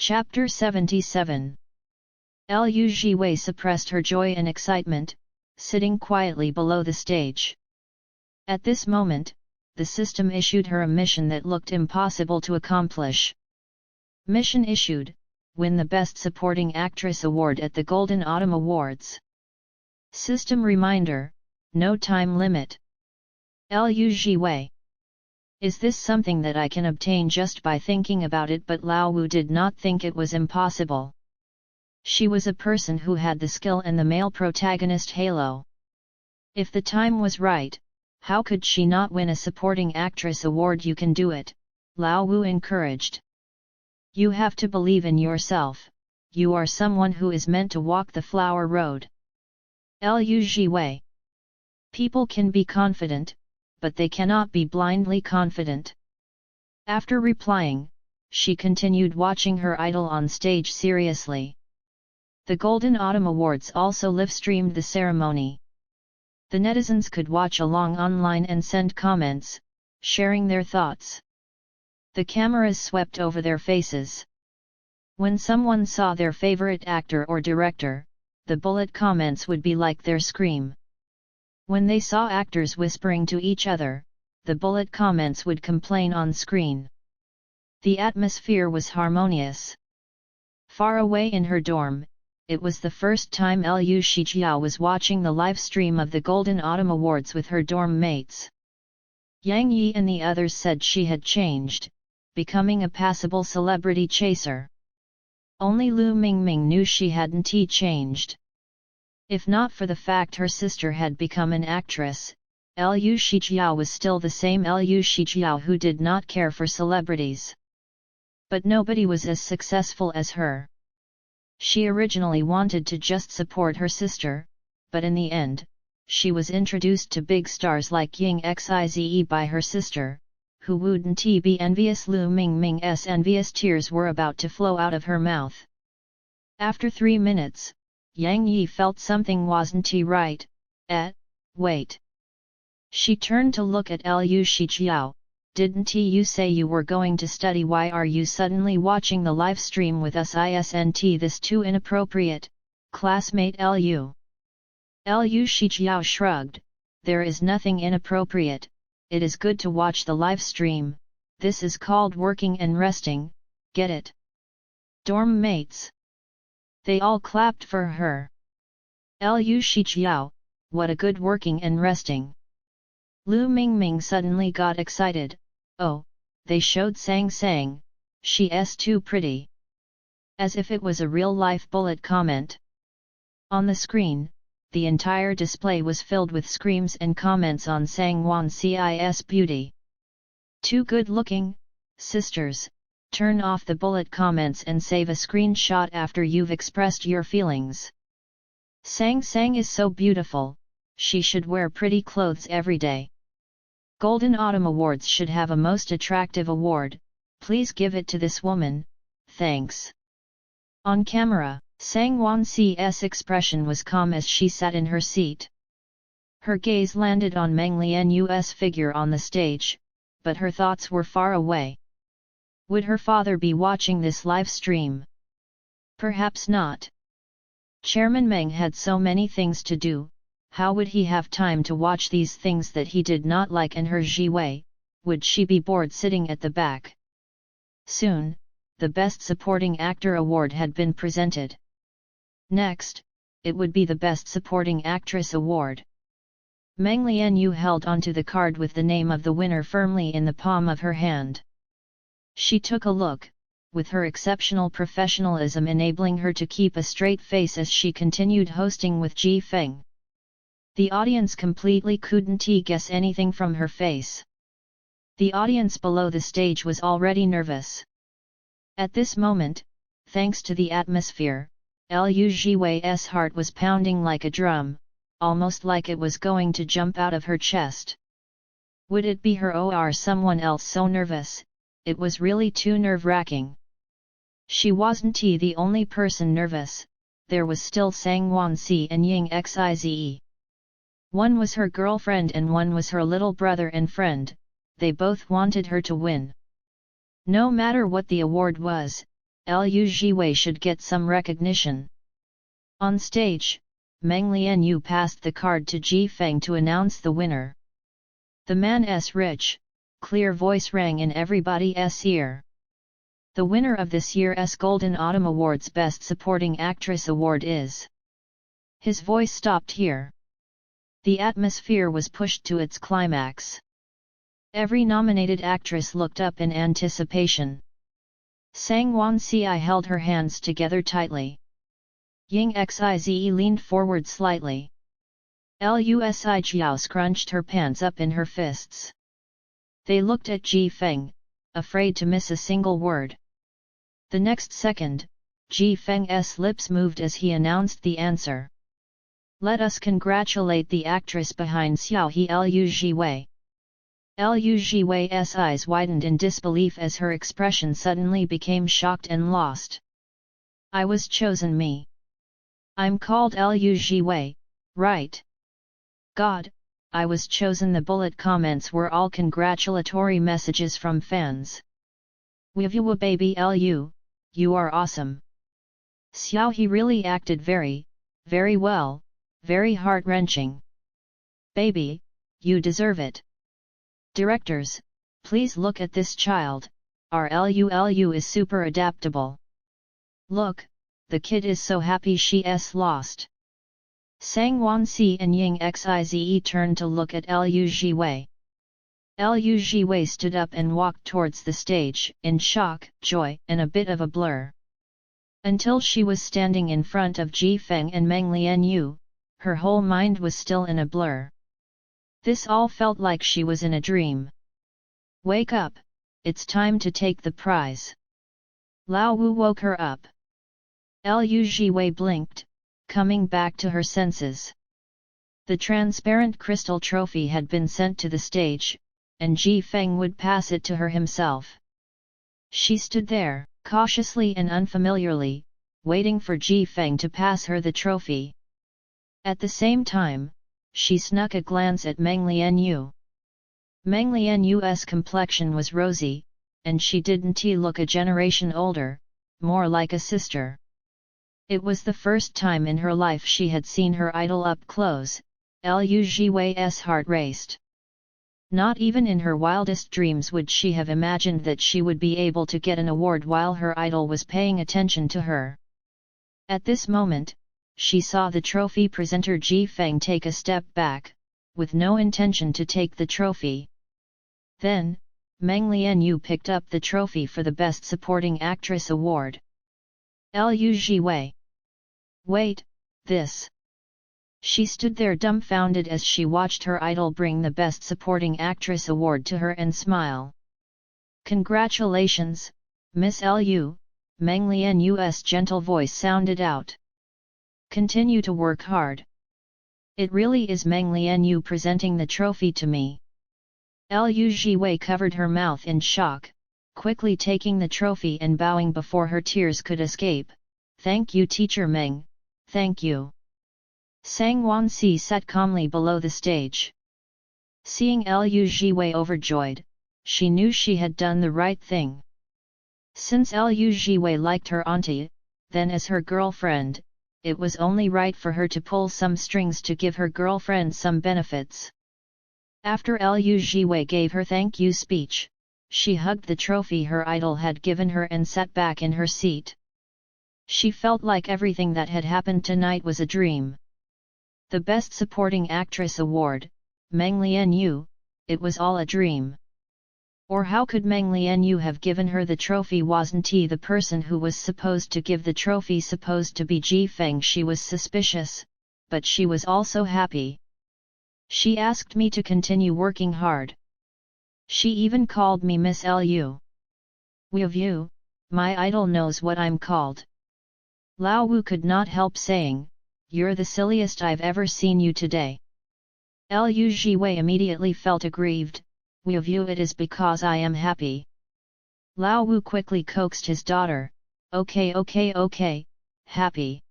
Chapter 77. Zhi Wei suppressed her joy and excitement, sitting quietly below the stage. At this moment, the system issued her a mission that looked impossible to accomplish. Mission issued: win the Best Supporting Actress award at the Golden Autumn Awards. System reminder: no time limit. Zhi Wei. Is this something that I can obtain just by thinking about it? But Lao Wu did not think it was impossible. She was a person who had the skill and the male protagonist halo. If the time was right, how could she not win a supporting actress award? You can do it, Lao Wu encouraged. You have to believe in yourself. You are someone who is meant to walk the flower road. Zhi Wei. People can be confident, but they cannot be blindly confident. After replying, she continued watching her idol on stage seriously. The Golden Autumn Awards also live-streamed the ceremony. The netizens could watch along online and send comments, sharing their thoughts. The cameras swept over their faces. When someone saw their favorite actor or director, the bullet comments would be like their scream. When they saw actors whispering to each other, the bullet comments would complain on screen. The atmosphere was harmonious. Far away in her dorm, it was the first time Liu Shijiao was watching the live stream of the Golden Autumn Awards with her dorm mates. Yang Yi and the others said she had changed, becoming a passable celebrity chaser. Only Lu Mingming knew she hadn't changed. If not for the fact her sister had become an actress, Liu Shijiao was still the same Liu Shijiao who did not care for celebrities. But nobody was as successful as her. She originally wanted to just support her sister, but in the end, she was introduced to big stars like Ying Xize by her sister, who wouldn't be envious. Lu Mingming's envious tears were about to flow out of her mouth. After 3 minutes, Yang Yi felt something wasn't right. Wait. She turned to look at Liu Shijiao. Didn't you say you were going to study? Why are you suddenly watching the live stream with us? Isn't this too inappropriate, classmate Liu? Liu Shijiao shrugged. There is nothing inappropriate, it is good to watch the live stream, this is called working and resting, get it? Dorm mates. They all clapped for her. Liu Shijiao, what a good working and resting. Lu Mingming suddenly got excited. Oh, they showed Sang, she's too pretty. As if it was a real-life bullet comment. On the screen, the entire display was filled with screams and comments on Sang Wan Ci's beauty. Too good-looking, sisters. Turn off the bullet comments and save a screenshot after you've expressed your feelings. Sang is so beautiful, she should wear pretty clothes every day. Golden Autumn Awards should have a most attractive award, please give it to this woman, thanks. On camera, Sang Wan Ci's expression was calm as she sat in her seat. Her gaze landed on Meng Lian Yu's figure on the stage, but her thoughts were far away. Would her father be watching this live stream? Perhaps not. Chairman Meng had so many things to do, how would he have time to watch these things that he did not like? And her Zhi Wei, would she be bored sitting at the back? Soon, the Best Supporting Actor award had been presented. Next, it would be the Best Supporting Actress award. Meng Lian Yu held onto the card with the name of the winner firmly in the palm of her hand. She took a look, with her exceptional professionalism enabling her to keep a straight face as she continued hosting with Ji Feng. The audience completely couldn't guess anything from her face. The audience below the stage was already nervous. At this moment, thanks to the atmosphere, Zhi Wei's heart was pounding like a drum, almost like it was going to jump out of her chest. Would it be her or someone else so nervous? It was really too nerve-wracking. She wasn't the only person nervous, there was still Sang Wan Ci and Ying Xize. One was her girlfriend and one was her little brother and friend, they both wanted her to win. No matter what the award was, Liu Zhi Wei should get some recognition. On stage, Meng Lian Yu passed the card to Ji Feng to announce the winner. The man's rich, clear voice rang in everybody's ear. The winner of this year's Golden Autumn Awards Best Supporting Actress Award is... His voice stopped here. The atmosphere was pushed to its climax. Every nominated actress looked up in anticipation. Sang Wan Ci held her hands together tightly. Ying Xize leaned forward slightly. Lusi Xiao scrunched her pants up in her fists. They looked at Ji Feng, afraid to miss a single word. The next second, Ji Feng's lips moved as he announced the answer. Let us congratulate the actress behind Xiao He, Liu Zhi Wei. Liu Zhi Wei's eyes widened in disbelief as her expression suddenly became shocked and lost. I was chosen me. I'm called Liu Zhi Wei, right? God, I was chosen. The bullet comments were all congratulatory messages from fans. Wivu baby Liu, you are awesome. Xiao He really acted very, very well, very heart-wrenching. Baby, you deserve it. Directors, please look at this child, our Liu is super adaptable. Look, the kid is so happy she's lost. Sang Wan Ci and Ying Xize turned to look at Liu Zhi Wei. Liu Zhi Wei stood up and walked towards the stage, in shock, joy, and a bit of a blur. Until she was standing in front of Ji Feng and Meng Lian Yu, her whole mind was still in a blur. This all felt like she was in a dream. Wake up, it's time to take the prize. Lao Wu woke her up. Liu Zhi Wei blinked, coming back to her senses. The transparent crystal trophy had been sent to the stage, and Ji Feng would pass it to her himself. She stood there, cautiously and unfamiliarly, waiting for Ji Feng to pass her the trophy. At the same time, she snuck a glance at Meng Lian Yu. Meng Lian Yu's complexion was rosy, and she didn't look a generation older, more like a sister. It was the first time in her life she had seen her idol up close. Liu Zhi Wei's heart raced. Not even in her wildest dreams would she have imagined that she would be able to get an award while her idol was paying attention to her. At this moment, she saw the trophy presenter Ji Feng take a step back, with no intention to take the trophy. Then, Meng Lian Yu picked up the trophy for the Best Supporting Actress Award. Liu Zhi Wei. Wait, this. She stood there dumbfounded as she watched her idol bring the Best Supporting Actress Award to her and smile. Congratulations, Miss Liu, Meng Lian Yu's gentle voice sounded out. Continue to work hard. It really is Meng Lian Yu presenting the trophy to me. Liu Zhi Wei covered her mouth in shock, quickly taking the trophy and bowing before her tears could escape. Thank you, Teacher Meng, thank you. Sang Wan Ci sat calmly below the stage. Seeing Liu Zhi Wei overjoyed, she knew she had done the right thing. Since Liu Zhi Wei liked her auntie, then as her girlfriend, it was only right for her to pull some strings to give her girlfriend some benefits. After Liu Zhi Wei gave her thank you speech, she hugged the trophy her idol had given her and sat back in her seat. She felt like everything that had happened tonight was a dream. The Best Supporting Actress Award, Meng Lian Yu, it was all a dream. Or how could Meng Lian Yu have given her the trophy? Wasn't he the person who was supposed to give the trophy supposed to be Ji Feng? She was suspicious, but she was also happy. She asked me to continue working hard. She even called me Miss Liu. Wivu, my idol knows what I'm called. Lao Wu could not help saying, you're the silliest I've ever seen you today. Liu Zhi Wei immediately felt aggrieved. Wivu, it is because I am happy. Lao Wu quickly coaxed his daughter, okay, happy.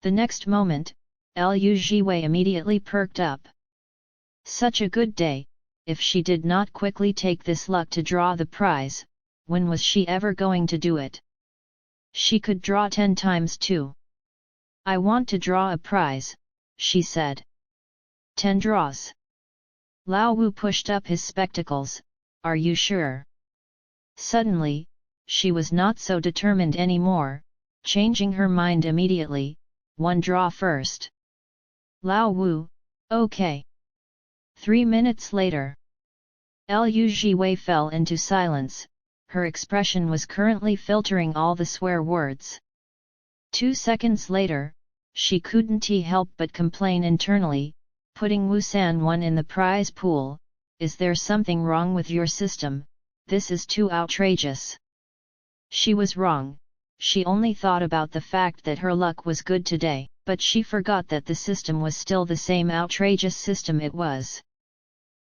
The next moment, Liu Zhi Wei immediately perked up. Such a good day, if she did not quickly take this luck to draw the prize, when was she ever going to do it? She could draw 10 times too. I want to draw a prize, she said. 10 draws. Lao Wu pushed up his spectacles. Are you sure? Suddenly, she was not so determined anymore, changing her mind immediately. 1 draw first. Lao Wu, okay. 3 minutes later. Zhi Wei fell into silence, her expression was currently filtering all the swear words. 2 seconds later, she couldn't help but complain internally, putting Wu San 1 in the prize pool. Is there something wrong with your system? This is too outrageous. She was wrong, she only thought about the fact that her luck was good today, but she forgot that the system was still the same outrageous system it was.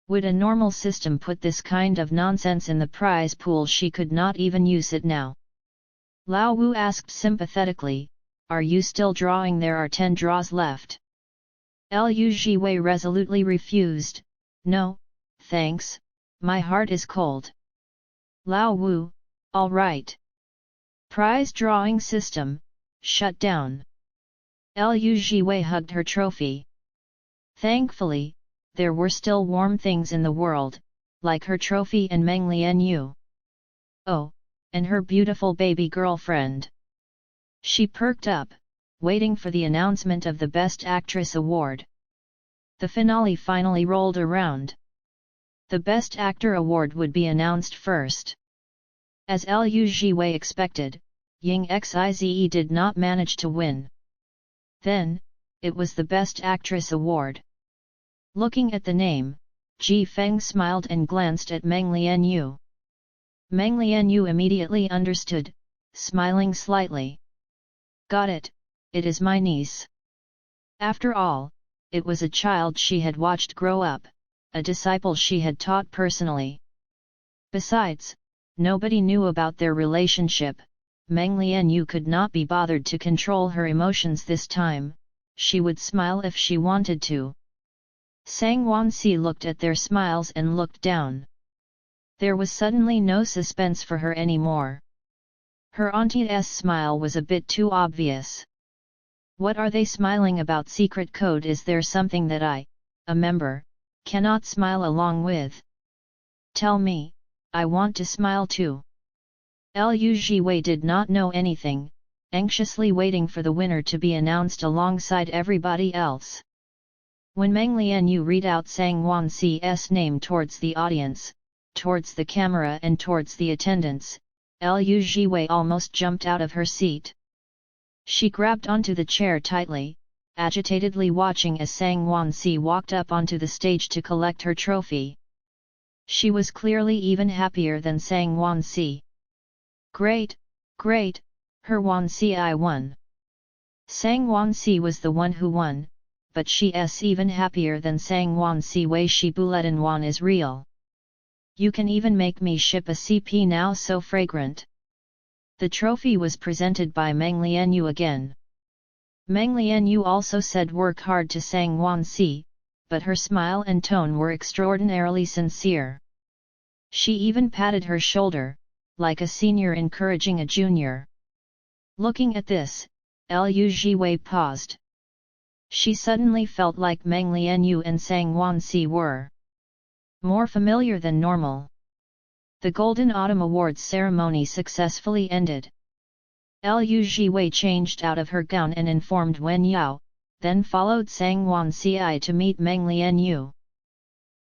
Would a normal system put this kind of nonsense in the prize pool? She could not even use it now. Lao Wu asked sympathetically, are you still drawing? There are 10 draws left. Zhi Wei resolutely refused, no, thanks, my heart is cold. Lao Wu, all right. Prize drawing system, shut down. Zhi Wei hugged her trophy. Thankfully, there were still warm things in the world, like her trophy and Meng Lian Yu. Oh, and her beautiful baby girlfriend. She perked up, waiting for the announcement of the Best Actress award. The finale finally rolled around. The Best Actor award would be announced first. As Zhi Wei expected, Ying Xize did not manage to win. Then, it was the Best Actress award. Looking at the name, Ji Feng smiled and glanced at Meng Lian Yu. Meng Lian Yu immediately understood, smiling slightly. Got it, it is my niece. After all, it was a child she had watched grow up, a disciple she had taught personally. Besides, nobody knew about their relationship. Meng Lian Yu could not be bothered to control her emotions this time, she would smile if she wanted to. Sang Wan Ci looked at their smiles and looked down. There was suddenly no suspense for her anymore. Her auntie's smile was a bit too obvious. What are they smiling about? Secret code? Is there something that I, a member, cannot smile along with? Tell me, I want to smile too. Zhi Wei did not know anything, anxiously waiting for the winner to be announced alongside everybody else. When Meng Lian Yu read out Sang Wan Ci's name towards the audience, towards the camera and towards the attendants, Zhi Wei almost jumped out of her seat. She grabbed onto the chair tightly, agitatedly watching as Sang Wan Ci walked up onto the stage to collect her trophy. She was clearly even happier than Sang Wan Ci. Great, great, her Wan Ci won. Sang Wan Ci was the one who won, but she's even happier than Sang Wan Ci. Wei Shi Buletin Wan is real. You can even make me ship a CP now, so fragrant. The trophy was presented by Meng Lian Yu again. Meng Lian Yu also said work hard to Sang Wan Ci, but her smile and tone were extraordinarily sincere. She even patted her shoulder, like a senior encouraging a junior. Looking at this, Zhi Wei paused. She suddenly felt like Meng Lian Yu and Sang Wan Ci were more familiar than normal. The Golden Autumn Awards ceremony successfully ended. Zhi Wei changed out of her gown and informed Wen Yao, then followed Sang Wan Ci to meet Meng Lian Yu.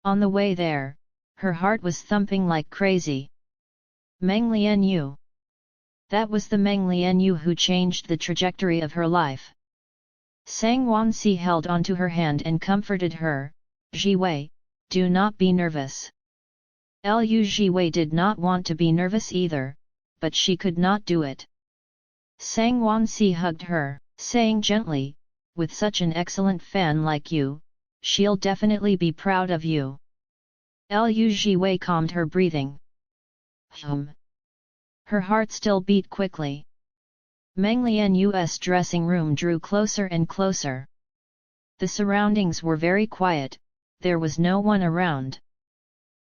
On the way there, her heart was thumping like crazy. Meng Lian Yu. That was the Meng Lian Yu who changed the trajectory of her life. Sang Wan Ci held onto her hand and comforted her. Zhi Wei, do not be nervous. Zhi Wei did not want to be nervous either, but she could not do it. Sang Wan Ci hugged her, saying gently, with such an excellent fan like you, she'll definitely be proud of you. Zhi Wei calmed her breathing. Her heart still beat quickly. Meng Lian Yu's dressing room drew closer and closer. The surroundings were very quiet, there was no one around.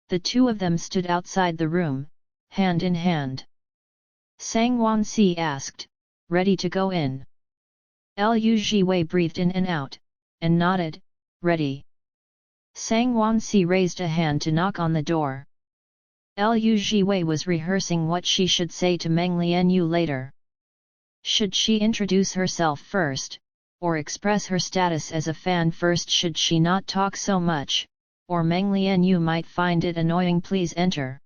The two of them stood outside the room, hand in hand. Sang Wan Ci asked, ready to go in. Zhi Wei breathed in and out, and nodded, ready. Sang Wan Ci raised a hand to knock on the door. Zhi Wei was rehearsing what she should say to Meng Lian Yu later. Should she introduce herself first, or express her status as a fan first? Should she not talk so much, or Meng Lian Yu might find it annoying? Please enter.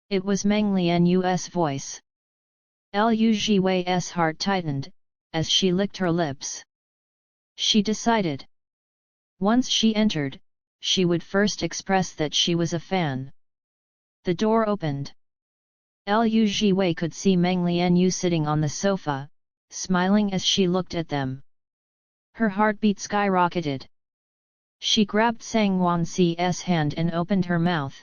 It was Meng Lian Yu's voice. Zhi Wei's heart tightened, as she licked her lips. She decided. Once she entered, she would first express that she was a fan. The door opened. Zhi Wei could see Meng Lian Yu sitting on the sofa, smiling as she looked at them. Her heartbeat skyrocketed. She grabbed Sang Wan Ci's hand and opened her mouth,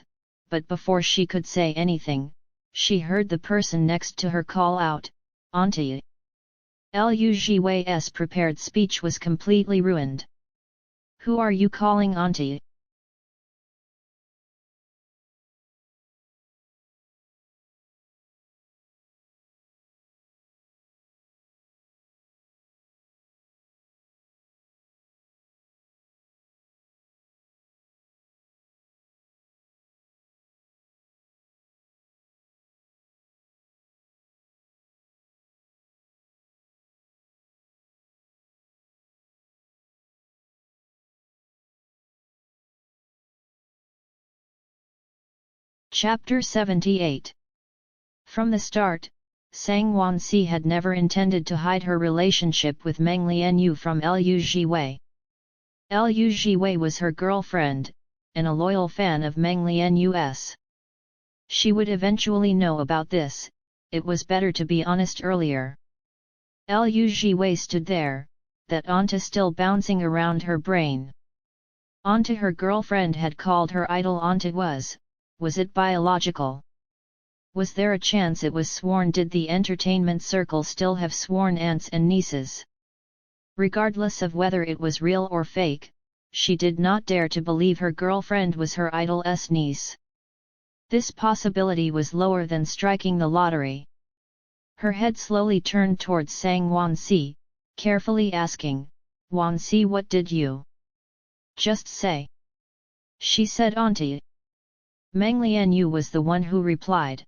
but before she could say anything, she heard the person next to her call out, "Aunty." Zhi Wei's prepared speech was completely ruined. "Who are you calling Aunty?" Chapter 78. From the start, Sang Wan Ci had never intended to hide her relationship with Meng Lian Yu from Zhi Wei. Zhi Wei was her girlfriend, and a loyal fan of Meng Lian Yu's. She would eventually know about this. It was better to be honest earlier. Zhi Wei stood there, that Aunty still bouncing around her brain. Aunty her girlfriend had called her idol. Aunty was it biological? Was there a chance it was sworn? Did the entertainment circle still have sworn aunts and nieces? Regardless of whether it was real or fake, she did not dare to believe her girlfriend was her idol's niece. This possibility was lower than striking the lottery. Her head slowly turned towards Sang Wan Ci, carefully asking, "Wan Ci, what did you just say?" She said Aunty. Meng Lian Yu was the one who replied.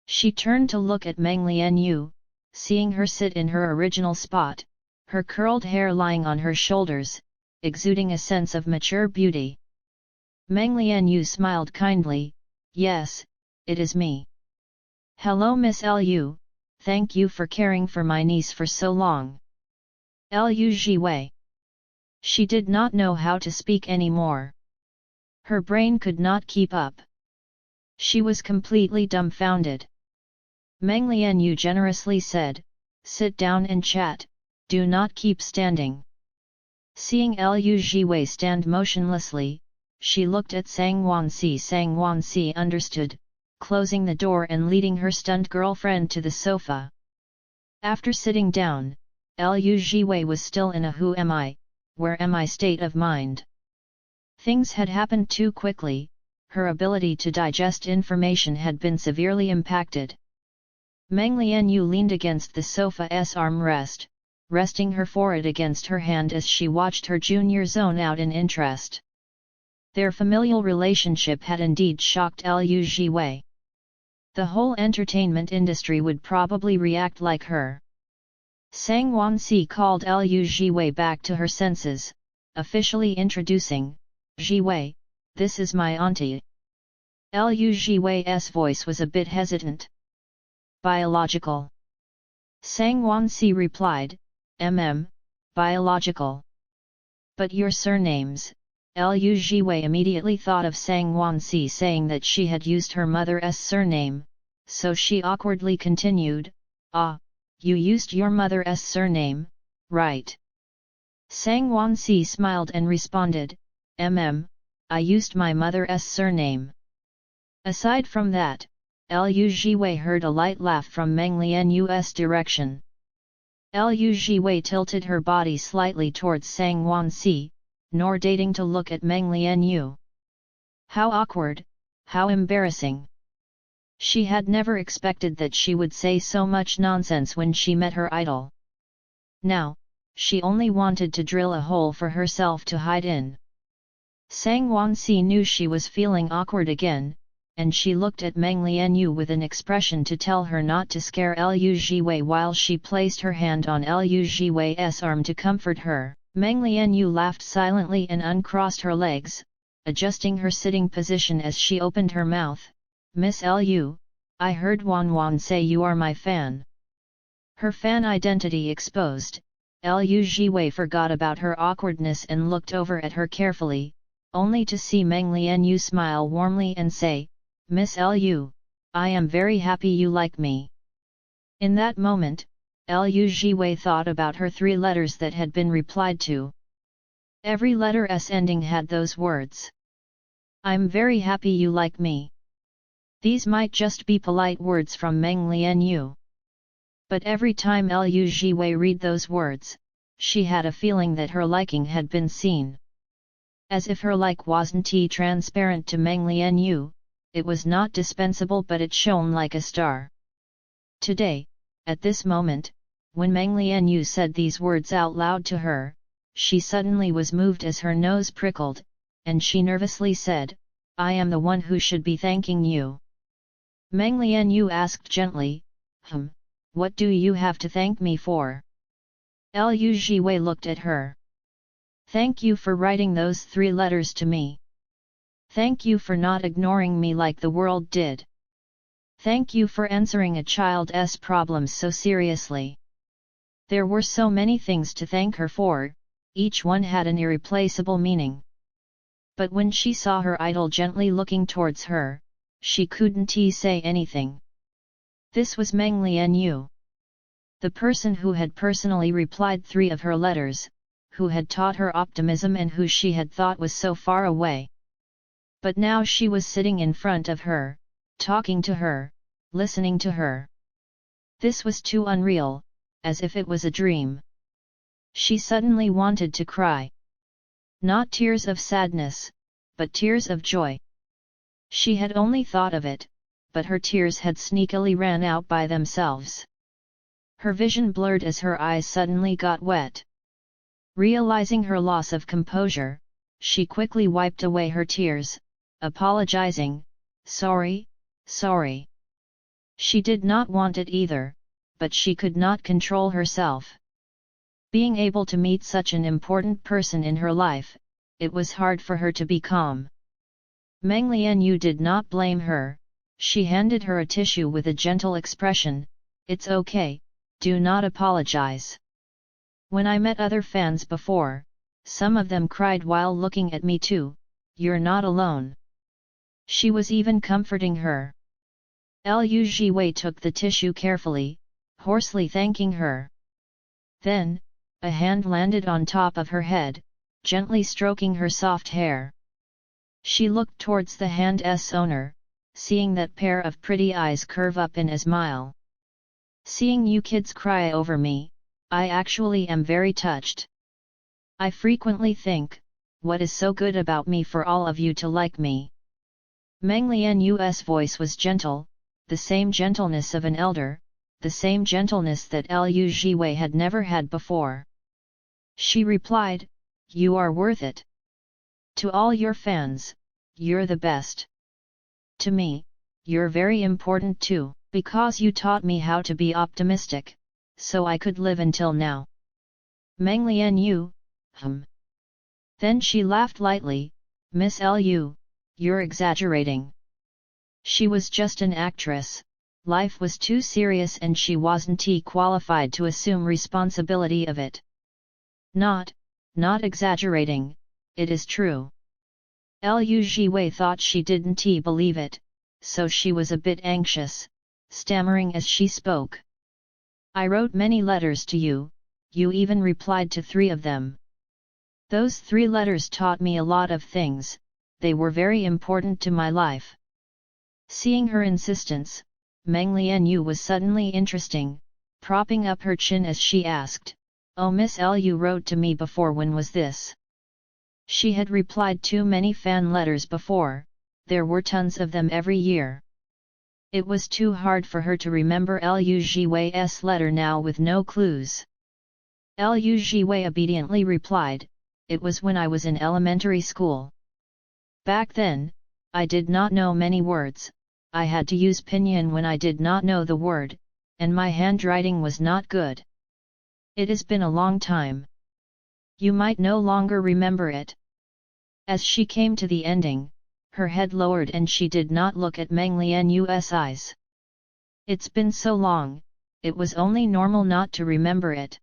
She turned to look at Meng Lian Yu, seeing her sit in her original spot, her curled hair lying on her shoulders, exuding a sense of mature beauty. Meng Lian Yu smiled kindly, "Yes, it is me. Hello Miss Liu, thank you for caring for my niece for so long." Zhi Wei. She did not know how to speak anymore. Her brain could not keep up. She was completely dumbfounded. Meng Lian Yu generously said, "Sit down and chat, do not keep standing." Seeing Zhi Wei stand motionlessly, she looked at Sang Wan Ci. Sang Wan Ci understood, closing the door and leading her stunned girlfriend to the sofa. After sitting down, Zhi Wei was still in a "who am I, where am I" state of mind. Things had happened too quickly, her ability to digest information had been severely impacted. Meng Lian Yu leaned against the sofa's armrest, resting her forehead against her hand as she watched her junior zone out in interest. Their familial relationship had indeed shocked Zhi Wei. The whole entertainment industry would probably react like her. Sang Wan Ci called Zhi Wei back to her senses, officially introducing, "Zhi Wei, this is my auntie." Zhi Wei's voice was a bit hesitant. "Biological?" Sang Wan Ci replied, biological. But your surnames?" Zhi Wei immediately thought of Sang Wan Ci saying that she had used her mother's surname, so she awkwardly continued, "Ah, you used your mother's surname, right?" Sang Wan Ci smiled and responded, I used my mother's surname." Aside from that, Zhi Wei heard a light laugh from Meng Lian Yu's direction. Zhi Wei tilted her body slightly towards Sang Wan Ci, nor dating to look at Meng Lian Yu. How awkward, how embarrassing. She had never expected that she would say so much nonsense when she met her idol. Now, she only wanted to drill a hole for herself to hide in. Sang Wan Ci knew she was feeling awkward again, and she looked at Meng Lian Yu with an expression to tell her not to scare Zhi Wei while she placed her hand on Zhi Wei's arm to comfort her. Meng Lian Yu laughed silently and uncrossed her legs, adjusting her sitting position as she opened her mouth. Miss Liu, I heard Wan say you are my fan. Her fan identity exposed, Zhi Wei forgot about her awkwardness and looked over at her carefully, only to see Meng Lian Yu smile warmly and say, Miss Liu, I am very happy you like me. In that moment, Zhi Wei thought about her 3 letters that had been replied to. Every letter S ending had those words. I'm very happy you like me. These might just be polite words from Meng Lian Yu. But every time Zhi Wei read those words, she had a feeling that her liking had been seen. As if her like wasn't transparent to Meng Lian Yu, it was not dispensable but it shone like a star. Today, at this moment, when Meng Lian Yu said these words out loud to her, she suddenly was moved as her nose prickled, and she nervously said, I am the one who should be thanking you. Meng Lian Yu asked gently, what do you have to thank me for? Zhi Wei looked at her. Thank you for writing those 3 letters to me. Thank you for not ignoring me like the world did. Thank you for answering a child's problems so seriously. There were so many things to thank her for, each one had an irreplaceable meaning. But when she saw her idol gently looking towards her, she couldn't say anything. This was Meng Lian Yu. The person who had personally replied 3 of her letters, who had taught her optimism and who she had thought was so far away. But now she was sitting in front of her, talking to her, listening to her. This was too unreal, as if it was a dream. She suddenly wanted to cry. Not tears of sadness, but tears of joy. She had only thought of it, but her tears had sneakily ran out by themselves. Her vision blurred as her eyes suddenly got wet. Realizing her loss of composure, she quickly wiped away her tears, apologizing, sorry. She did not want it either, but she could not control herself. Being able to meet such an important person in her life, it was hard for her to be calm. Meng Lian Yu did not blame her, she handed her a tissue with a gentle expression, it's okay, do not apologize. When I met other fans before, some of them cried while looking at me too, you're not alone. She was even comforting her. Zhi Wei took the tissue carefully, hoarsely thanking her. Then, a hand landed on top of her head, gently stroking her soft hair. She looked towards the hand's owner, seeing that pair of pretty eyes curve up in a smile. Seeing you kids cry over me, I actually am very touched. I frequently think, what is so good about me for all of you to like me? Meng Lian Yu's voice was gentle, the same gentleness of an elder, the same gentleness that Zhi Wei had never had before. She replied, you are worth it. To all your fans, you're the best. To me, you're very important too, because you taught me how to be optimistic, so I could live until now. Meng Lian Yu, Then she laughed lightly, Miss Liu, you're exaggerating. She was just an actress, life was too serious and she wasn't qualified to assume responsibility of it. Not exaggerating, it is true. Zhi Wei thought she didn't believe it, so she was a bit anxious, stammering as she spoke. I wrote many letters to you, you even replied to 3 of them. Those 3 letters taught me a lot of things, they were very important to my life. Seeing her insistence, Meng Lian Yu was suddenly interesting, propping up her chin as she asked, oh Miss Liu wrote to me before, when was this? She had replied to many fan letters before, there were tons of them every year. It was too hard for her to remember Liu Zhiwei's letter now with no clues. Liu Zhiwei obediently replied, "It was when I was in elementary school. Back then, I did not know many words, I had to use pinyin when I did not know the word, and my handwriting was not good. It has been a long time. You might no longer remember it." As she came to the ending, her head lowered and she did not look at Meng Lian Yu's eyes. It's been so long, it was only normal not to remember it.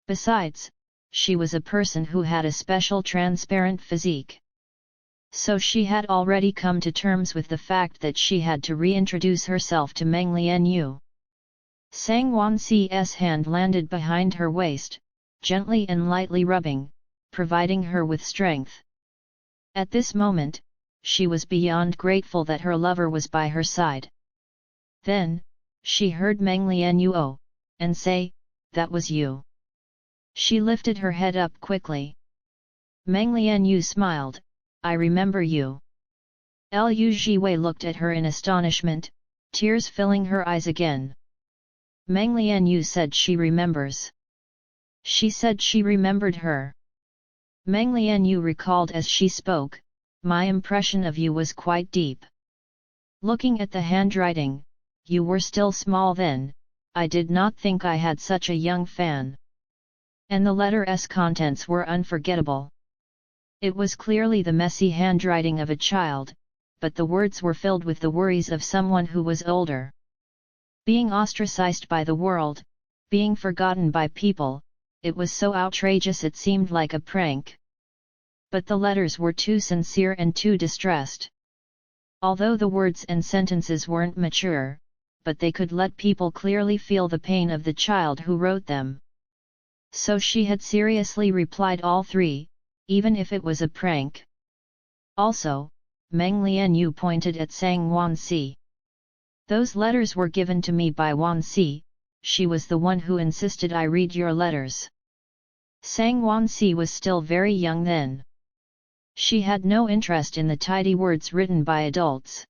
Besides, she was a person who had a special transparent physique. So she had already come to terms with the fact that she had to reintroduce herself to Meng Lian Yu. Sang Wan Ci's hand landed behind her waist, gently and lightly rubbing, providing her with strength. At this moment, she was beyond grateful that her lover was by her side. Then, she heard Meng Lian Yu "Oh," and say, "That was you." She lifted her head up quickly. Meng Lian Yu smiled, "I remember you." Liu Zhiwei looked at her in astonishment, tears filling her eyes again. Meng Lian Yu said she remembers. She said she remembered her. Meng Lian Yu recalled as she spoke, "My impression of you was quite deep. Looking at the handwriting, you were still small then, I did not think I had such a young fan. And the letter's contents were unforgettable. It was clearly the messy handwriting of a child, but the words were filled with the worries of someone who was older. Being ostracized by the world, being forgotten by people, it was so outrageous it seemed like a prank. But the letters were too sincere and too distressed. Although the words and sentences weren't mature, but they could let people clearly feel the pain of the child who wrote them. So she had seriously replied all three, even if it was a prank. Also, Meng Lian Yu pointed at Sang Wan Ci. "Those letters were given to me by Wan Ci, she was the one who insisted I read your letters." Sang Wan Ci was still very young then. She had no interest in the tidy words written by adults.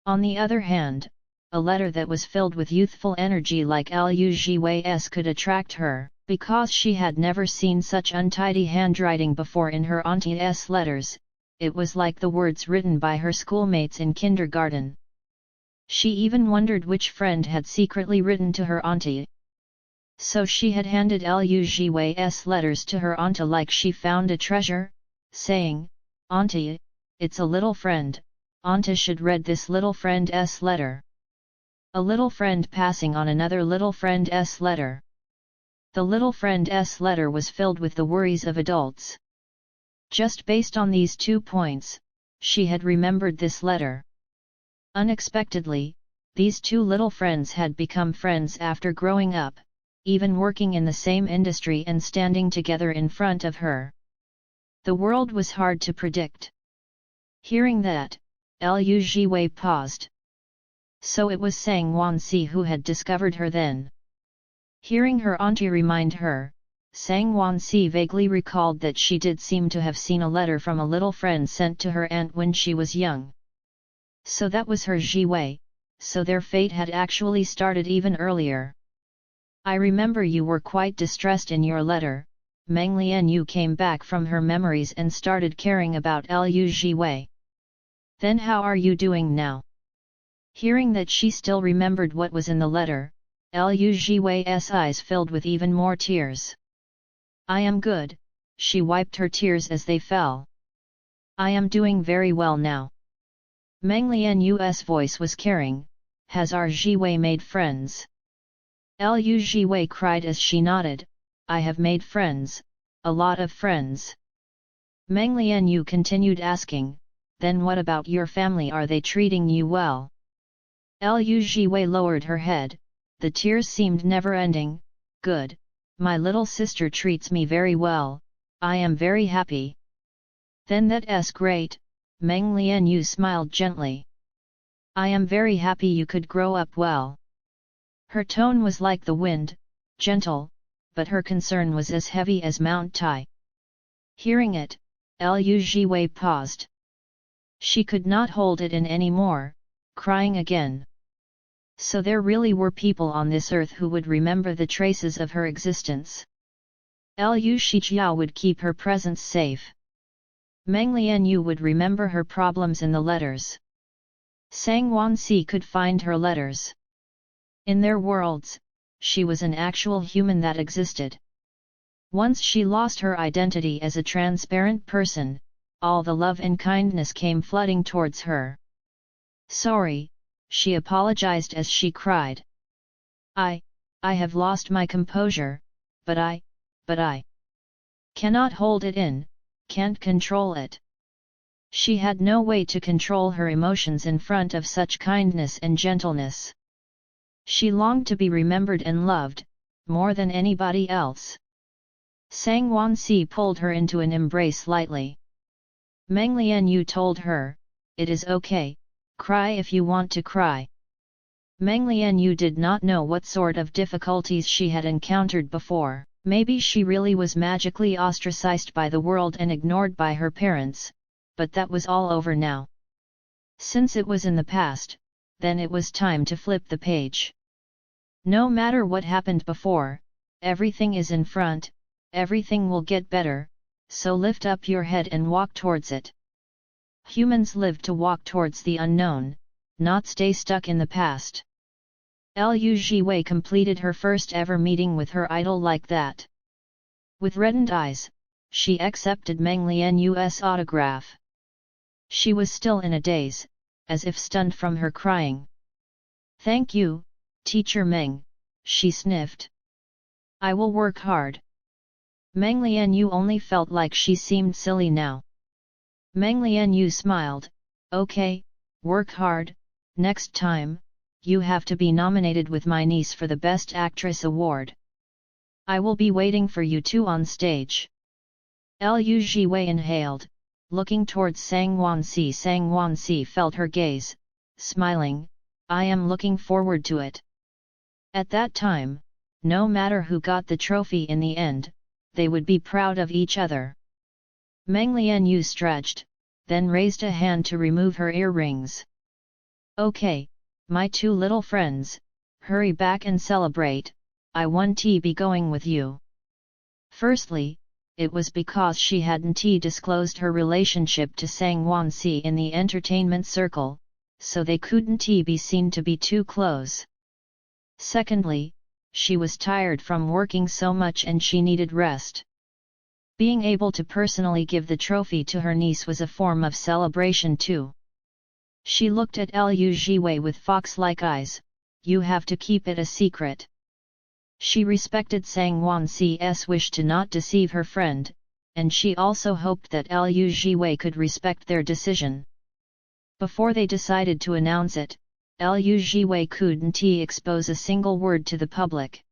On the other hand, a letter that was filled with youthful energy like Liu Zhiwei's could attract her, because she had never seen such untidy handwriting before in her auntie's letters. It was like the words written by her schoolmates in kindergarten. She even wondered which friend had secretly written to her auntie. So she had handed Liu Zhiwei's letters to her auntie like she found a treasure, saying, "Auntie, it's a little friend, auntie should read this little friend's letter." A little friend passing on another little friend's letter. The little friend's letter was filled with the worries of adults. Just based on these 2 points, she had remembered this letter. Unexpectedly, these 2 little friends had become friends after growing up, even working in the same industry and standing together in front of her. The world was hard to predict. Hearing that, Liu Zhiwei paused. So it was Sang Wan Ci who had discovered her then. Hearing her auntie remind her, Sang Wan Ci vaguely recalled that she did seem to have seen a letter from a little friend sent to her aunt when she was young. So that was her Zhi Wei, so their fate had actually started even earlier. "I remember you were quite distressed in your letter." Meng Lian Yu came back from her memories and started caring about Liu Zhiwei. "Then how are you doing now?" Hearing that she still remembered what was in the letter, Liu Zhiwei's eyes filled with even more tears. "I am good," she wiped her tears as they fell. "I am doing very well now." Meng Lian Yu's voice was caring. "Has our Zhi Wei made friends?" Liu Zhiwei cried as she nodded, "I have made friends, a lot of friends." Meng Lian Yu continued asking, "Then what about your family, are they treating you well?" Liu Zhiwei lowered her head, the tears seemed never-ending. "Good, my little sister treats me very well, I am very happy." "Then that's great," Meng Lian Yu smiled gently. "I am very happy you could grow up well." Her tone was like the wind, gentle, but her concern was as heavy as Mount Tai. Hearing it, Liu Zhiwei paused. She could not hold it in any more, crying again. So there really were people on this earth who would remember the traces of her existence. Liu Shijiao would keep her presence safe. Meng Lian Yu would remember her problems in the letters. Sang Wan Ci could find her letters. In their worlds, she was an actual human that existed. Once she lost her identity as a transparent person, all the love and kindness came flooding towards her. Sorry, she apologized as she cried. I have lost my composure, but I cannot hold it in, can't control it. She had no way to control her emotions in front of such kindness and gentleness. She longed to be remembered and loved, more than anybody else. Sang Wan Ci pulled her into an embrace lightly. Meng Lian Yu told her, "It is okay, cry if you want to cry." Meng Lian Yu did not know what sort of difficulties she had encountered before. Maybe she really was magically ostracized by the world and ignored by her parents, but that was all over now. Since it was in the past, then it was time to flip the page. No matter what happened before, everything is in front, everything will get better, so lift up your head and walk towards it. Humans live to walk towards the unknown, not stay stuck in the past. Zhi Wei completed her first ever meeting with her idol like that. With reddened eyes, she accepted Meng Lian Yu's autograph. She was still in a daze, as if stunned from her crying. "Thank you, Teacher Meng," she sniffed. "I will work hard." Meng Lian Yu only felt like she seemed silly now. Meng Lian Yu smiled, "Okay, work hard, next time, you have to be nominated with my niece for the Best Actress award. I will be waiting for you two on stage." Zhi Wei inhaled, looking towards Sang Wan Ci. Sang Wan Ci felt her gaze, smiling, "I am looking forward to it." At that time, no matter who got the trophy in the end, they would be proud of each other. Meng Lian Yu stretched, then raised a hand to remove her earrings. "Okay, my two little friends, hurry back and celebrate, I won't be going with you." Firstly, it was because she hadn't disclosed her relationship to Sang Wan Ci in the entertainment circle, so they couldn't be seen to be too close. Secondly, she was tired from working so much and she needed rest. Being able to personally give the trophy to her niece was a form of celebration too. She looked at Zhi Wei with fox-like eyes, "You have to keep it a secret." She respected Sang Wan Ci's wish to not deceive her friend, and she also hoped that Zhi Wei could respect their decision. Before they decided to announce it, Zhi Wei couldn't expose a single word to the public.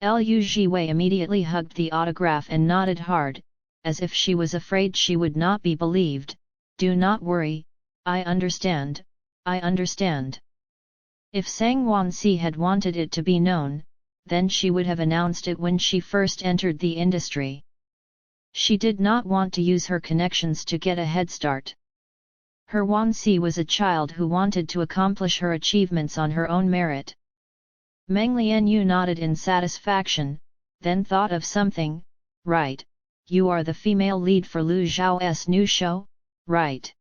Zhi Wei immediately hugged the autograph and nodded hard, as if she was afraid she would not be believed. "Do not worry, I understand, I understand." If Sang Wan Ci had wanted it to be known, then she would have announced it when she first entered the industry. She did not want to use her connections to get a head start. Her Wan Ci was a child who wanted to accomplish her achievements on her own merit. Meng Lian Yu nodded in satisfaction, then thought of something. "Right, you are the female lead for Lu Zhao's new show, right?"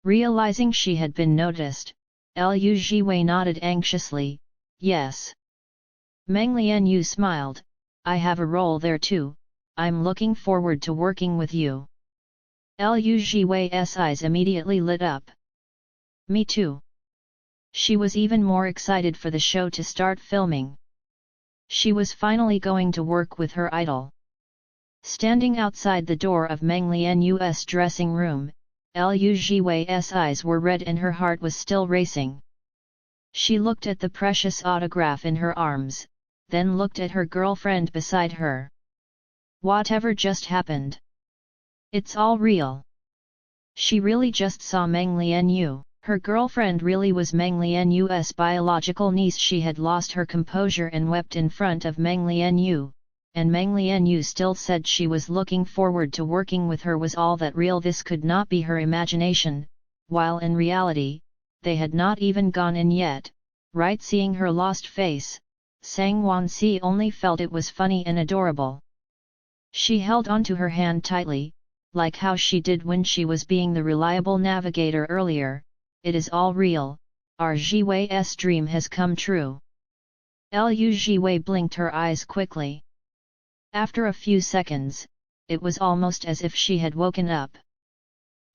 Realizing she had been noticed, Zhi Wei nodded anxiously, "Yes." Meng Lian Yu smiled, "I have a role there too, I'm looking forward to working with you." Zhi Wei's eyes immediately lit up. "Me too." She was even more excited for the show to start filming. She was finally going to work with her idol. Standing outside the door of Meng Lian Yu's dressing room, Zhi Wei's eyes were red and her heart was still racing. She looked at the precious autograph in her arms, then looked at her girlfriend beside her. Whatever just happened? It's all real. She really just saw Meng Lian Yu. Her girlfriend really was Meng Lian Yu's biological niece. She had lost her composure and wept in front of Meng Lian Yu, and Meng Lian Yu still said she was looking forward to working with her. Was all that real? This could not be her imagination, while in reality, they had not even gone in yet, right? Seeing her lost face, Sang Wan Ci only felt it was funny and adorable. She held onto her hand tightly, like how she did when she was being the reliable navigator earlier. It is all real, our Zhi Wei's dream has come true. Zhi Wei blinked her eyes quickly. After a few seconds, it was almost as if she had woken up.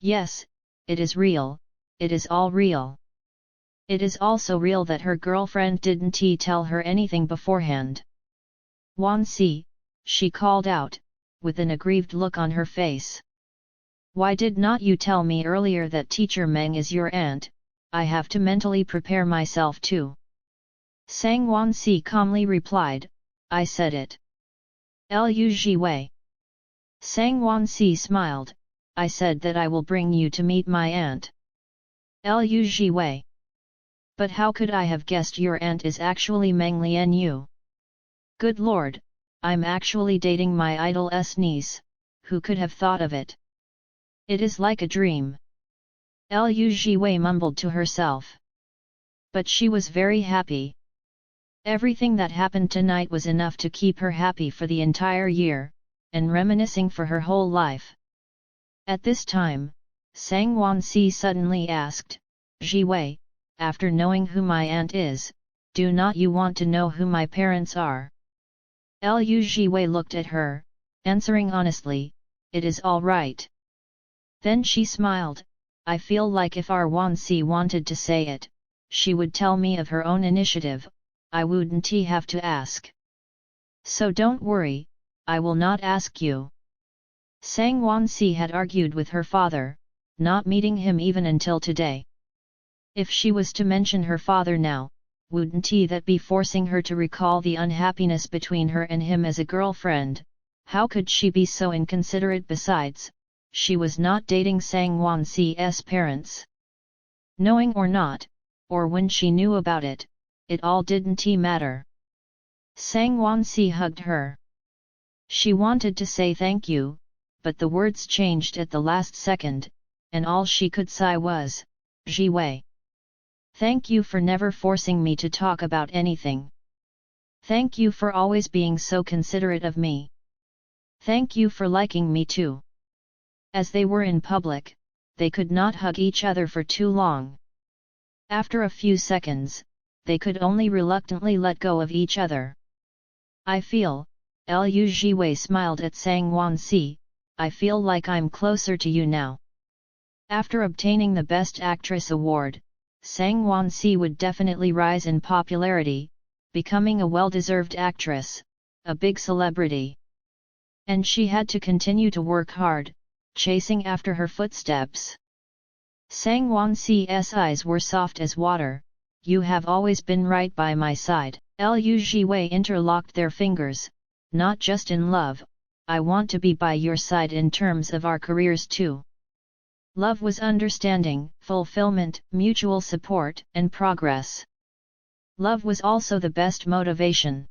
Yes, it is real, it is all real. It is also real that her girlfriend didn't tell her anything beforehand. Wan Ci, she called out, with an aggrieved look on her face. Why did not you tell me earlier that teacher Meng is your aunt? I have to mentally prepare myself too. Sang Wan Ci calmly replied, I said it. Zhi Wei. Sang Wan Ci smiled, I said that I will bring you to meet my aunt. Zhi Wei. But how could I have guessed your aunt is actually Meng Lian Yu? Good lord, I'm actually dating my idol's niece, who could have thought of it? It is like a dream. Zhi Wei mumbled to herself. But she was very happy. Everything that happened tonight was enough to keep her happy for the entire year, and reminiscing for her whole life. At this time, Sang Wan Ci suddenly asked, Zhi Wei, after knowing who my aunt is, do not you want to know who my parents are? Zhi Wei looked at her, answering honestly, it is all right. Then she smiled, I feel like if our Wan Ci wanted to say it, she would tell me of her own initiative, I wouldn't have to ask. So don't worry, I will not ask you. Sang Wan Ci had argued with her father, not meeting him even until today. If she was to mention her father now, wouldn't that be forcing her to recall the unhappiness between her and him as a girlfriend? How could she be so inconsiderate? Besides, she was not dating Sang Wan Ci's parents. Knowing or not, or when she knew about it, it all didn't matter. Sang Wan Ci hugged her. She wanted to say thank you, but the words changed at the last second, and all she could sigh was, Zhi Wei. Thank you for never forcing me to talk about anything. Thank you for always being so considerate of me. Thank you for liking me too. As they were in public, they could not hug each other for too long. After a few seconds, they could only reluctantly let go of each other. I feel, Zhi Wei smiled at Sang Wan Ci, I feel like I'm closer to you now. After obtaining the Best Actress award, Sang Wan Ci would definitely rise in popularity, becoming a well-deserved actress, a big celebrity. And she had to continue to work hard, chasing after her footsteps. Sang Wan Ci's eyes were soft as water, you have always been right by my side. Zhi Wei interlocked their fingers, not just in love, I want to be by your side in terms of our careers too. Love was understanding, fulfillment, mutual support, and progress. Love was also the best motivation.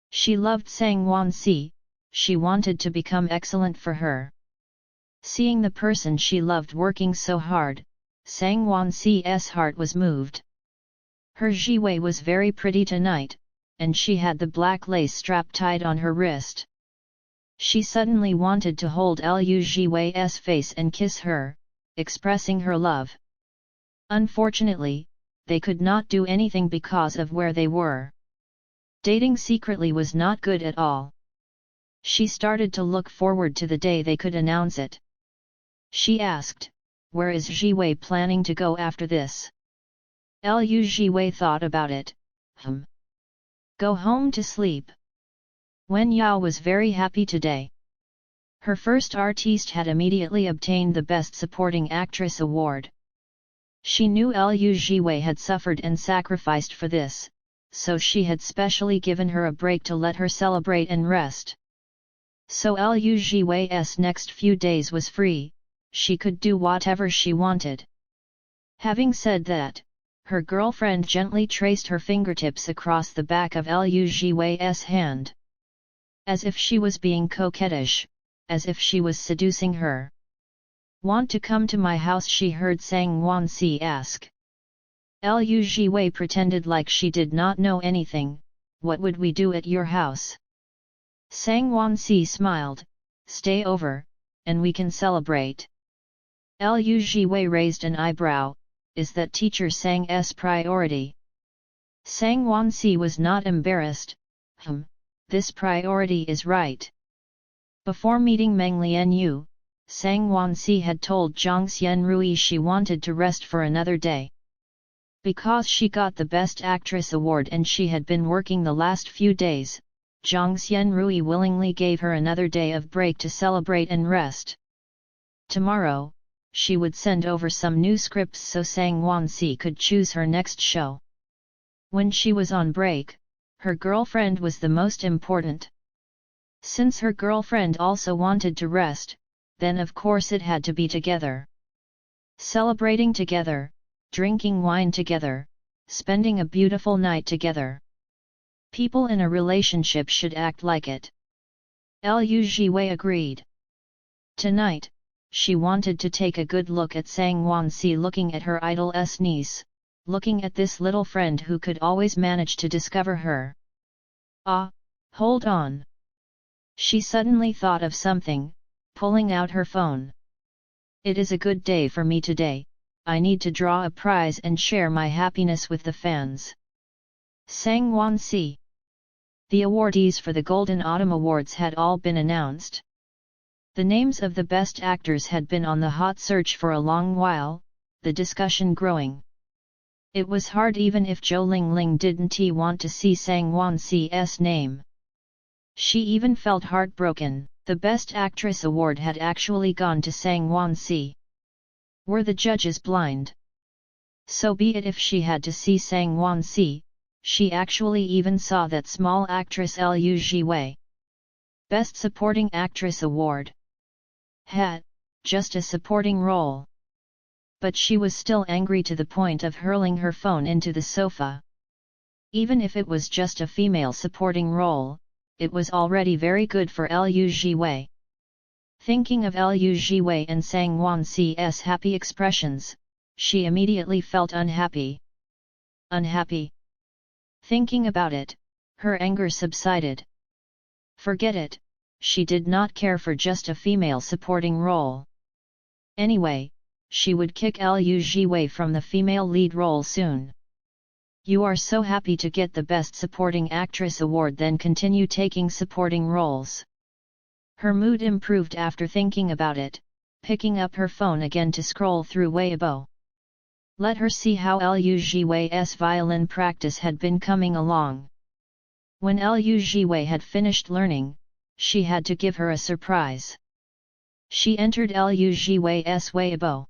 She loved Sang Wan Ci, she wanted to become excellent for her. Seeing the person she loved working so hard, Sang Wan Ci's heart was moved. Her Zhi Wei was very pretty tonight, and she had the black lace strap tied on her wrist. She suddenly wanted to hold Zhi Wei's face and kiss her, expressing her love. Unfortunately, they could not do anything because of where they were. Dating secretly was not good at all. She started to look forward to the day they could announce it. She asked, where is Zhi Wei planning to go after this? Zhi Wei thought about it, Go home to sleep. Wen Yao was very happy today. Her first artiste had immediately obtained the Best Supporting Actress award. She knew Zhi Wei had suffered and sacrificed for this, so she had specially given her a break to let her celebrate and rest. So Zhi Wei's next few days was free, she could do whatever she wanted. Having said that, her girlfriend gently traced her fingertips across the back of Zhi Wei's hand. As if she was being coquettish, as if she was seducing her. Want to come to my house? She heard Sang Wan Ci ask. Lu Zhi Wei pretended like she did not know anything. What would we do at your house? Sang Wan Ci smiled, stay over, and we can celebrate. Lu Zhi Wei raised an eyebrow, is that teacher Sang's priority? Sang Wan Ci was not embarrassed, this priority is right. Before meeting Meng Lian Yu, Sang Wan Ci had told Zhang Xianrui she wanted to rest for another day. Because she got the Best Actress award and she had been working the last few days, Zhang Xianrui willingly gave her another day of break to celebrate and rest. Tomorrow, she would send over some new scripts so Sang Wan Ci could choose her next show. When she was on break, her girlfriend was the most important. Since her girlfriend also wanted to rest, then of course it had to be together. Celebrating together, drinking wine together, spending a beautiful night together. People in a relationship should act like it. Lu Zhi Wei agreed. Tonight, she wanted to take a good look at Sang Wan Ci looking at her idol's niece, looking at this little friend who could always manage to discover her. Ah, hold on. She suddenly thought of something, pulling out her phone. It is a good day for me today, I need to draw a prize and share my happiness with the fans. Sang Wan Ci. The awardees for the Golden Autumn Awards had all been announced. The names of the best actors had been on the hot search for a long while, the discussion growing. It was hard even if Zhou Lingling didn't want to see Sang Wan Ci's name. She even felt heartbroken, the Best Actress award had actually gone to Sang Wan Ci. Were the judges blind? So be it if she had to see Sang Wan Ci, she actually even saw that small actress Lu Zhi Wei. Best Supporting Actress award. Just a supporting role. But she was still angry to the point of hurling her phone into the sofa. Even if it was just a female supporting role, it was already very good for Lu Zhi Wei. Thinking of Lu Zhi Wei and Sang Wan Ci's happy expressions, she immediately felt unhappy. Unhappy. Thinking about it, her anger subsided. Forget it, she did not care for just a female supporting role. Anyway, she would kick Lu Zhi Wei from the female lead role soon. You are so happy to get the Best Supporting Actress award, then continue taking supporting roles. Her mood improved after thinking about it, picking up her phone again to scroll through Weibo. Let her see how Lu Zhi Wei's violin practice had been coming along. When Lu Zhi Wei had finished learning, she had to give her a surprise. She entered Lu Zhi Wei's Weibo.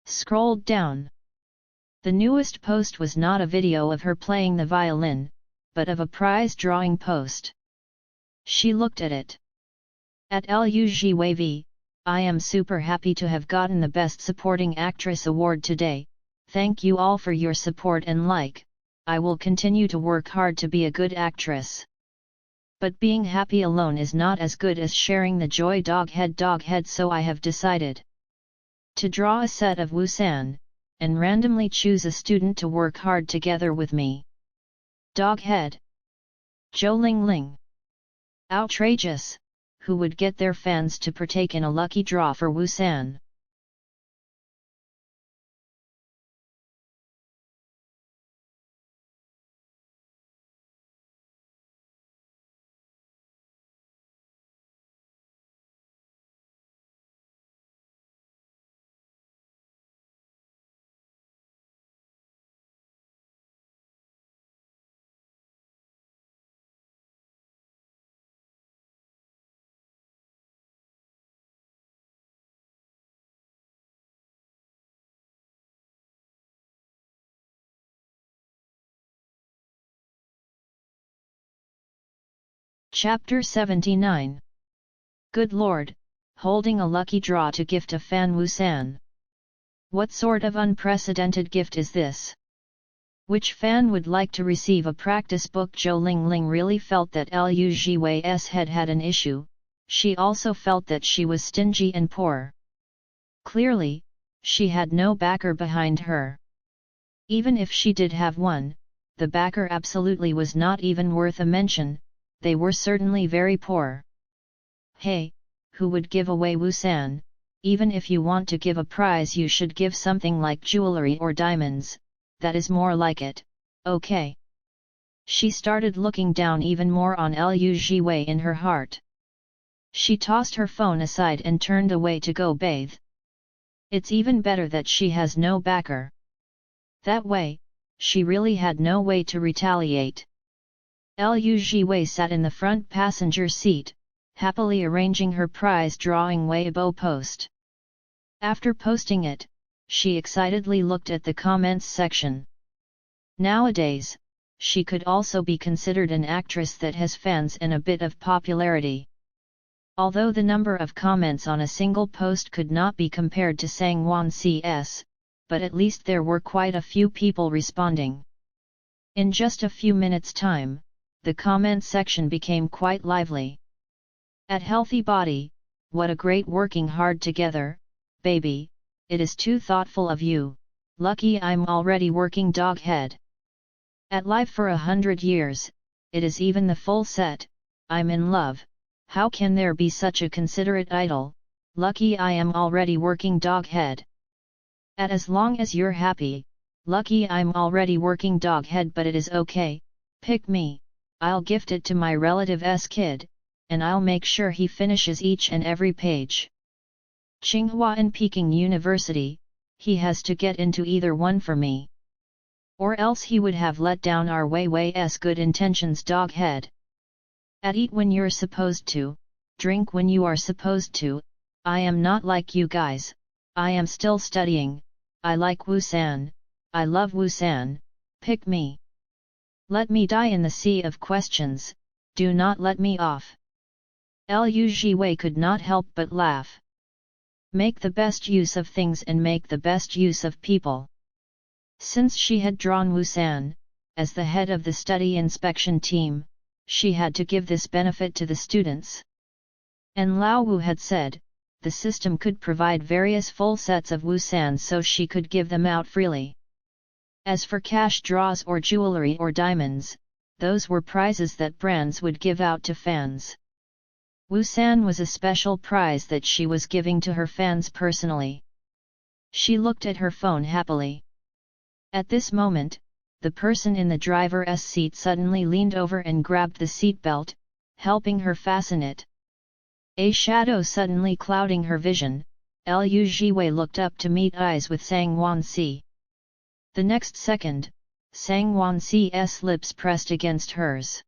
Scrolled down. The newest post was not a video of her playing the violin, but of a prize drawing post. She looked at it. At Lu Zhi Wei V, I am super happy to have gotten the Best Supporting Actress award today, thank you all for your support and like, I will continue to work hard to be a good actress. But being happy alone is not as good as sharing the joy. Dog head, so I have decided to draw a set of Wusan, and randomly choose a student to work hard together with me. Dog head. Zhou Lingling. Outrageous, who would get their fans to partake in a lucky draw for Wusan? Chapter 79. Good Lord, holding a lucky draw to gift a fan Wusan. What sort of unprecedented gift is this? Which fan would like to receive a practice book? Zhou Lingling really felt that Lu Zhi Wei's head had an issue, she also felt that she was stingy and poor. Clearly, she had no backer behind her. Even if she did have one, the backer absolutely was not even worth a mention, they were certainly very poor. Hey, who would give away Wusan? Even if you want to give a prize you should give something like jewelry or diamonds, that is more like it, okay? She started looking down even more on Liu Zhi Wei in her heart. She tossed her phone aside and turned away to go bathe. It's even better that she has no backer. That way, she really had no way to retaliate. Liu Zhi Wei sat in the front passenger seat, happily arranging her prize drawing Weibo post. After posting it, she excitedly looked at the comments section. Nowadays, she could also be considered an actress that has fans and a bit of popularity. Although the number of comments on a single post could not be compared to Sang Wan Ci's, but at least there were quite a few people responding. In just a few minutes' time, the comment section became quite lively. At Healthy Body, what a great working hard together, baby, it is too thoughtful of you, lucky I'm already working dog head. At Live for 100 years, it is even the full set, I'm in love, how can there be such a considerate idol, lucky I am already working dog head. At As Long As You're Happy, lucky I'm already working dog head but it is okay, pick me, I'll gift it to my relative's kid, and I'll make sure he finishes each and every page. Tsinghua and Peking University, he has to get into either one for me. Or else he would have let down our Weiwei's good intentions dog head. At Eat when you're supposed to, drink when you are supposed to, I am not like you guys, I am still studying, I like Wusan, I love Wusan, pick me. Let me die in the sea of questions, do not let me off. Liu Zhi Wei could not help but laugh. Make the best use of things and make the best use of people. Since she had drawn Wusan, as the head of the study inspection team, she had to give this benefit to the students. And Lao Wu had said, the system could provide various full sets of Wusan so she could give them out freely. As for cash draws or jewelry or diamonds, those were prizes that brands would give out to fans. Wusan was a special prize that she was giving to her fans personally. She looked at her phone happily. At this moment, the person in the driver's seat suddenly leaned over and grabbed the seatbelt, helping her fasten it. A shadow suddenly clouding her vision, Liu Zhi Wei looked up to meet eyes with Sang Wan Ci. The next second, Sang Wan Ci's lips pressed against hers.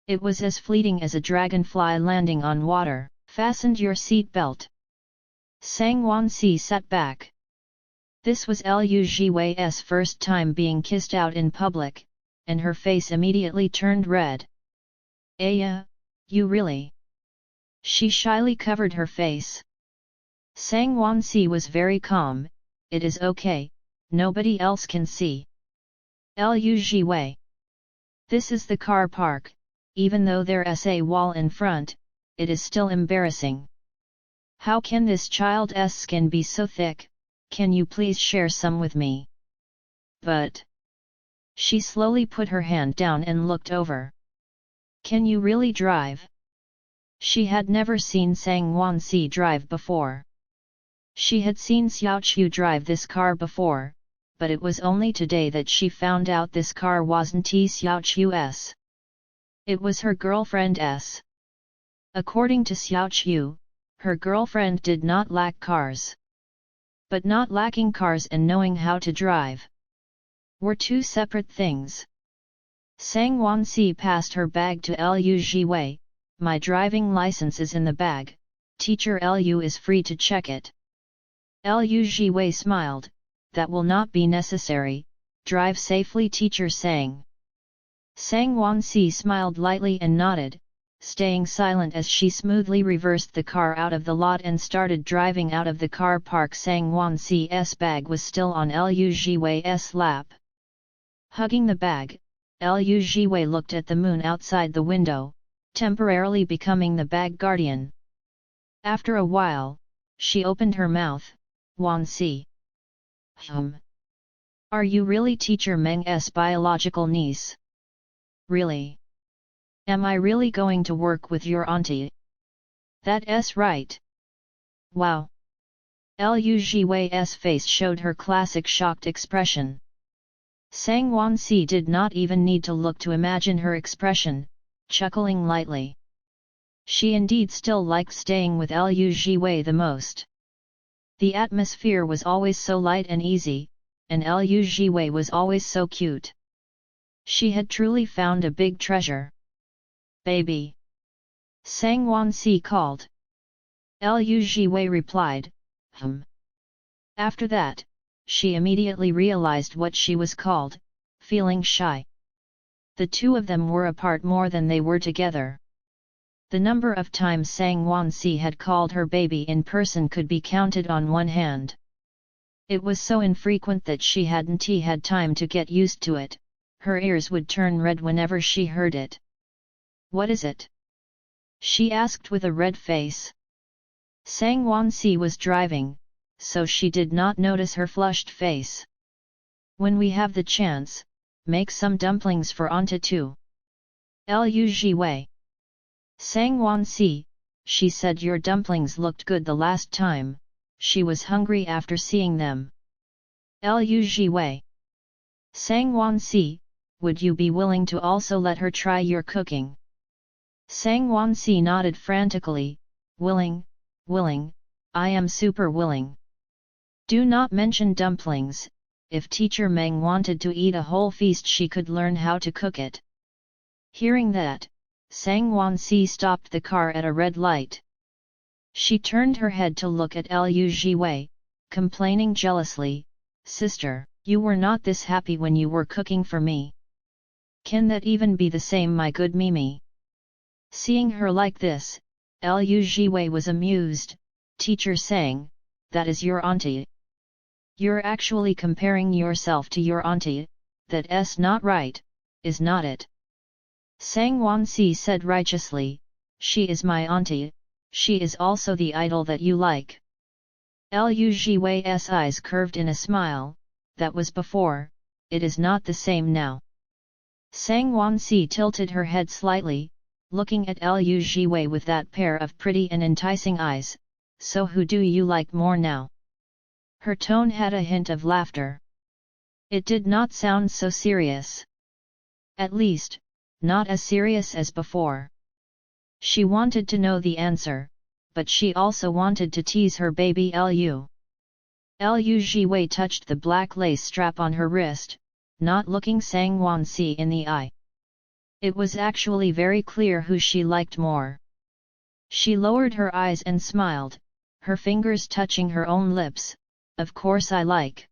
It was as fleeting as a dragonfly landing on water. Fastened your seat belt. Sang Wan Ci sat back. This was Liu Zhi Wei's first time being kissed out in public, and her face immediately turned red. Aya, you really? She shyly covered her face. Sang Wan Ci was very calm, it is okay, nobody else can see. Liu Zhi Wei. This is the car park, even though there's a wall in front, it is still embarrassing. How can this child's skin be so thick, can you please share some with me? But... She slowly put her hand down and looked over. Can you really drive? She had never seen Sang Wan Ci drive before. She had seen Xiao He drive this car before, but it was only today that she found out this car wasn't Xiao He's. It was her girlfriend's. According to Xiao He, her girlfriend did not lack cars. But not lacking cars and knowing how to drive were two separate things. Sang Wan Ci passed her bag to Liu Zhi Wei. My driving license is in the bag, teacher Liu is free to check it. Liu Zhi Wei smiled, that will not be necessary, drive safely teacher Sang. Sang Wan Ci smiled lightly and nodded, staying silent as she smoothly reversed the car out of the lot and started driving out of the car park. Sang Wan Ci's bag was still on Liu Zhi Wei's lap. Hugging the bag, Liu Zhi Wei looked at the moon outside the window, temporarily becoming the bag guardian. After a while, she opened her mouth, Wan Ci. Are you really teacher Meng's biological niece? Really? Am I really going to work with your auntie? That's right. Wow. Zhi Wei's face showed her classic shocked expression. Sang Wan Ci did not even need to look to imagine her expression, chuckling lightly. She indeed still liked staying with Zhi Wei the most. The atmosphere was always so light and easy, and Zhi Wei was always so cute. She had truly found a big treasure. Baby! Sang Wan Ci called. Zhi Wei replied, After that, she immediately realized what she was called, feeling shy. The two of them were apart more than they were together. The number of times Sang Wan Ci had called her baby in person could be counted on one hand. It was so infrequent that she hadn't had time to get used to it. Her ears would turn red whenever she heard it. What is it? She asked with a red face. Sang Wan Ci was driving, so she did not notice her flushed face. When we have the chance, make some dumplings for Aunty too. Zhi Wei. Sang Wan Ci, she said your dumplings looked good the last time, she was hungry after seeing them. Zhi Wei. Sang Wan Ci, would you be willing to also let her try your cooking? Sang Wan Ci nodded frantically, willing, I am super willing. Do not mention dumplings, if teacher Meng wanted to eat a whole feast she could learn how to cook it. Hearing that, Sang Wan Ci stopped the car at a red light. She turned her head to look at Zhi Wei, complaining jealously, Sister, you were not this happy when you were cooking for me. Can that even be the same my good Mimi? Seeing her like this, Zhi Wei was amused. Teacher sang, that is your auntie. You're actually comparing yourself to your auntie, that's not right, is not it? Sang Wan Ci said righteously, she is my auntie, she is also the idol that you like. Zhi Wei's eyes curved in a smile, that was before, it is not the same now. Sang Wan Ci tilted her head slightly, looking at Zhi Wei with that pair of pretty and enticing eyes, so who do you like more now? Her tone had a hint of laughter. It did not sound so serious. At least, not as serious as before. She wanted to know the answer, but she also wanted to tease her baby Zhi Wei touched the black lace strap on her wrist, not looking Sang Wan Ci in the eye. It was actually very clear who she liked more. She lowered her eyes and smiled, her fingers touching her own lips, of course I like.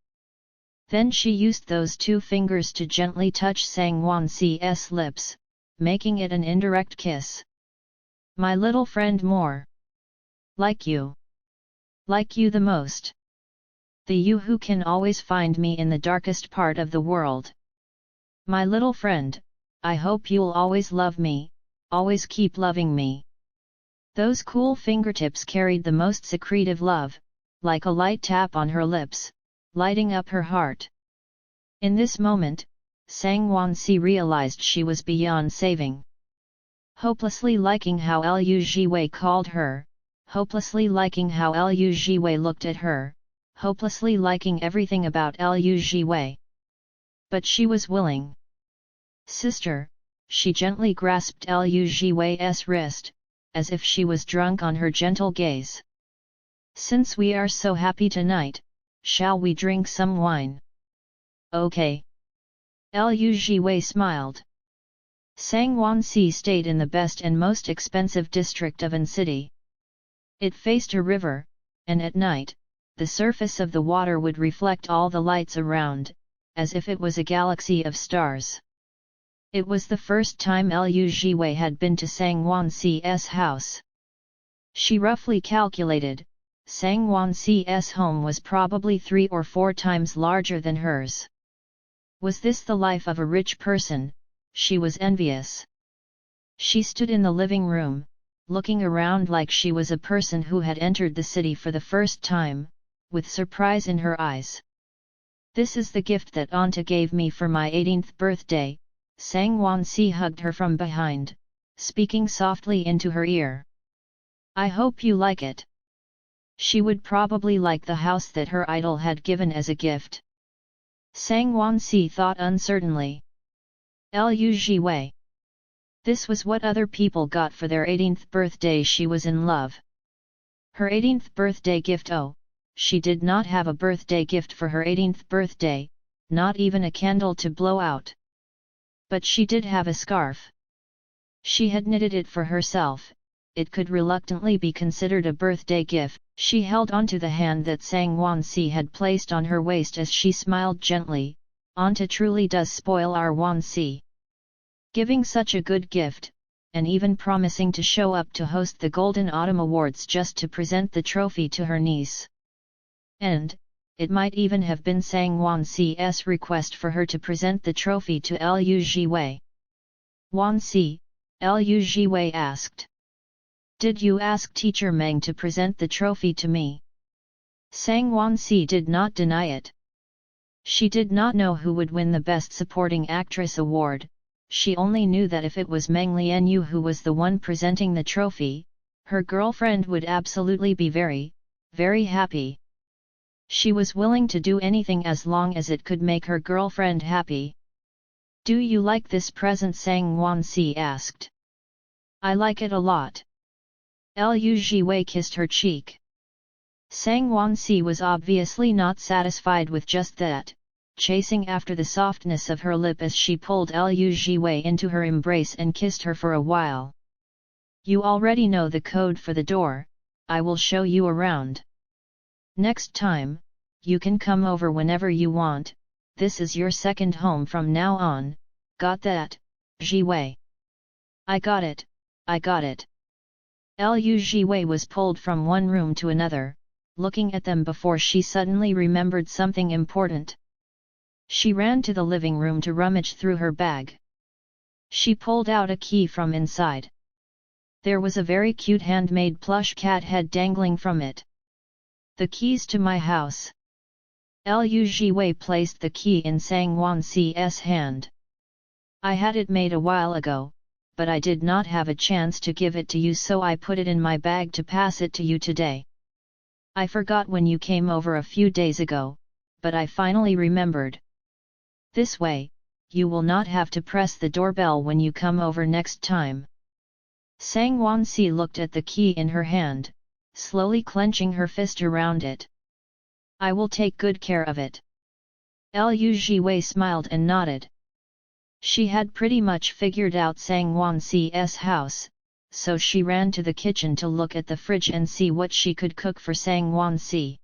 Then she used those two fingers to gently touch Sang Wan Ci's lips, making it an indirect kiss. My little friend more. Like you. Like you the most. The you who can always find me in the darkest part of the world. My little friend, I hope you'll always love me, always keep loving me. Those cool fingertips carried the most secretive love, like a light tap on her lips, lighting up her heart. In this moment, Sang Wan Ci realized she was beyond saving. Hopelessly liking how Zhi Wei called her, hopelessly liking how Zhi Wei looked at her, hopelessly liking everything about Zhi Wei. But she was willing. Sister, she gently grasped Zhi Wei's wrist, as if she was drunk on her gentle gaze. Since we are so happy tonight, shall we drink some wine? Okay. Zhi Wei smiled. Sang Wan Ci stayed in the best and most expensive district of An City. It faced a river, and at night, the surface of the water would reflect all the lights around, as if it was a galaxy of stars. It was the first time Zhi Wei had been to Sang Wan Ci's house. She roughly calculated, Sang Wan Ci's home was probably 3 or 4 times larger than hers. Was this the life of a rich person? She was envious. She stood in the living room, looking around like she was a person who had entered the city for the first time, with surprise in her eyes. This is the gift that Aunty gave me for my 18th birthday. Sang Wan Ci hugged her from behind, speaking softly into her ear. I hope you like it. She would probably like the house that her idol had given as a gift. Sang Wan Ci thought uncertainly. Zhi Wei. This was what other people got for their 18th birthday. She was in love. Her 18th birthday gift. Oh, she did not have a birthday gift for her 18th birthday, not even a candle to blow out. But she did have a scarf. She had knitted it for herself. It could reluctantly be considered a birthday gift. She held onto the hand that Sang Wan Ci had placed on her waist as she smiled gently. Aunty truly does spoil our Wan Ci. Giving such a good gift, and even promising to show up to host the Golden Autumn Awards just to present the trophy to her niece. And, it might even have been Sang Wan Ci's request for her to present the trophy to Zhi Wei. Wan Ci, Zhi Wei asked. Did you ask Teacher Meng to present the trophy to me? Sang Wan Ci did not deny it. She did not know who would win the Best Supporting Actress award. She only knew that if it was Meng Lian Yu who was the one presenting the trophy, her girlfriend would absolutely be very, very happy. She was willing to do anything as long as it could make her girlfriend happy. Do you like this present? Sang Wan Ci asked. I like it a lot. Zhi Wei kissed her cheek. Sang Wan Ci was obviously not satisfied with just that, chasing after the softness of her lip as she pulled Zhi Wei into her embrace and kissed her for a while. You already know the code for the door, I will show you around. Next time, you can come over whenever you want, this is your second home from now on, got that, Zhi Wei? I got it, I got it. Zhi Wei was pulled from one room to another, looking at them before she suddenly remembered something important. She ran to the living room to rummage through her bag. She pulled out a key from inside. There was a very cute handmade plush cat head dangling from it. The keys to my house. Zhi Wei placed the key in Sang Wan Ci's hand. I had it made a while ago, but I did not have a chance to give it to you, so I put it in my bag to pass it to you today. I forgot when you came over a few days ago, but I finally remembered. This way, you will not have to press the doorbell when you come over next time. Sang Wan Ci looked at the key in her hand, slowly clenching her fist around it. I will take good care of it. Zhi Wei smiled and nodded. She had pretty much figured out Sang Wan Ci's house, so she ran to the kitchen to look at the fridge and see what she could cook for Sang Wan Ci.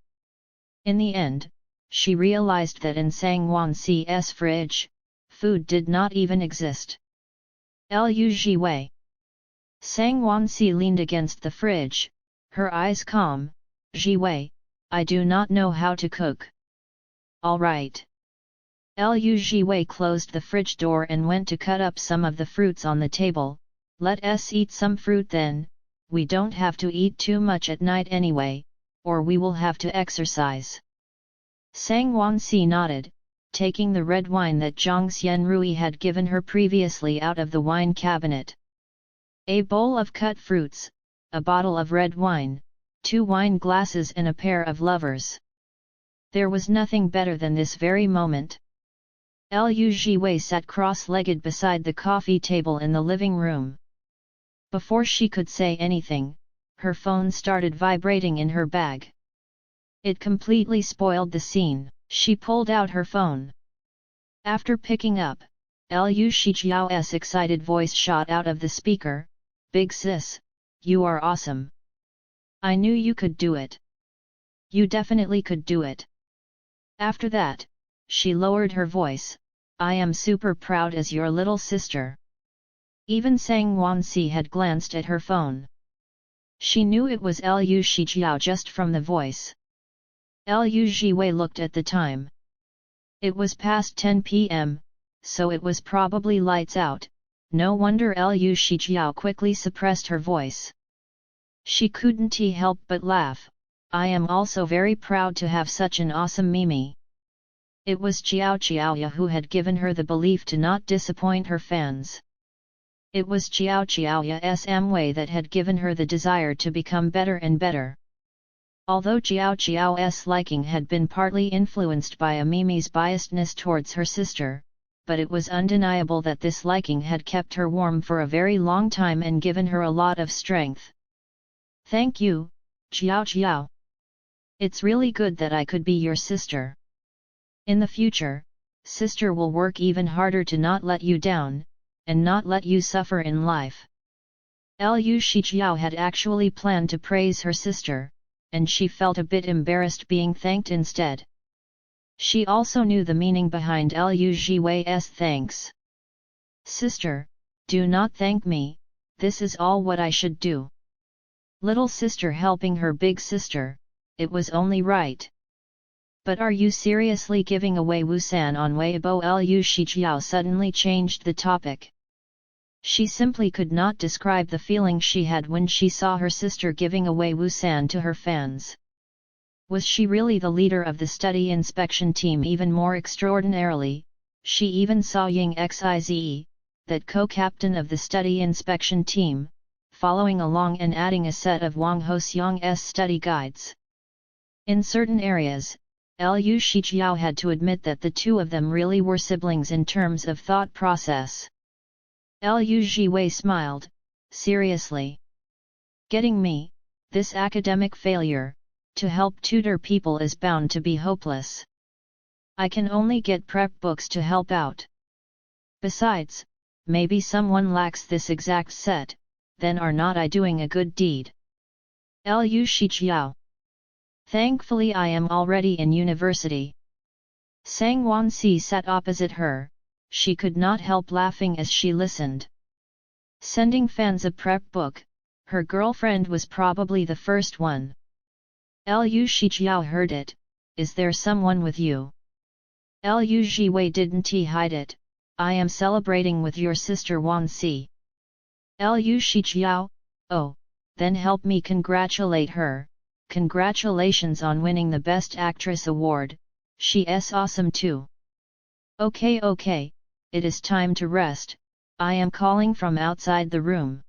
In the end, she realized that in Sang Wan Ci's fridge, food did not even exist. Zhi Wei. Sang Wan Ci leaned against the fridge, her eyes calm. Zhi Wei, I do not know how to cook. All right. Zhi Wei closed the fridge door and went to cut up some of the fruits on the table. Let us eat some fruit then, we don't have to eat too much at night anyway, or we will have to exercise. Sang Wan Ci nodded, taking the red wine that Zhang Xianrui had given her previously out of the wine cabinet. A bowl of cut fruits, a bottle of red wine, 2 wine glasses and a pair of lovers. There was nothing better than this very moment. Zhi Wei sat cross-legged beside the coffee table in the living room. Before she could say anything, her phone started vibrating in her bag. It completely spoiled the scene. She pulled out her phone. After picking up, Liu Shijiao's excited voice shot out of the speaker, Big sis, you are awesome. I knew you could do it. You definitely could do it. After that, she lowered her voice, I am super proud as your little sister. Even Sang Wan Ci had glanced at her phone. She knew it was Liu Shijiao just from the voice. Zhi Wei looked at the time. It was past 10 p.m., so it was probably lights out. No wonder Liu Shijiao quickly suppressed her voice. She couldn't help but laugh. I am also very proud to have such an awesome Mimi. It was Xiao He who had given her the belief to not disappoint her fans. It was Xiao He's Amway that had given her the desire to become better and better. Although Xiao's liking had been partly influenced by Mimi's biasedness towards her sister, but it was undeniable that this liking had kept her warm for a very long time and given her a lot of strength. Thank you, Xiao. It's really good that I could be your sister. In the future, sister will work even harder to not let you down, and not let you suffer in life. Liu Shijiao had actually planned to praise her sister, and she felt a bit embarrassed being thanked instead. She also knew the meaning behind Liu Zhiwei's thanks. Sister, do not thank me, this is all what I should do. Little sister helping her big sister, it was only right. But are you seriously giving away Wusan on Weibo? Liu Shijiao suddenly changed the topic. She simply could not describe the feeling she had when she saw her sister giving away Wusan to her fans. Was she really the leader of the study inspection team? Even more extraordinarily, she even saw Ying Xize, that co-captain of the study inspection team, following along and adding a set of Wang Hoxiang's study guides. In certain areas, Liu Shijiao had to admit that the two of them really were siblings in terms of thought process. Liu Zhiwei smiled, seriously. Getting me, this academic failure, to help tutor people is bound to be hopeless. I can only get prep books to help out. Besides, maybe someone lacks this exact set, then are not I doing a good deed? Liu Shijiao. Thankfully I am already in university. Sang Wan Ci sat opposite her, she could not help laughing as she listened. Sending fans a prep book, her girlfriend was probably the first one. Liu Shijiao heard it, is there someone with you? Liu Zhiwei didn't hide it, I am celebrating with your sister Wan Ci. Liu Shijiao, oh, then help me congratulate her. Congratulations on winning the Best Actress award, she's awesome too. Okay, it is time to rest, I am calling from outside the room.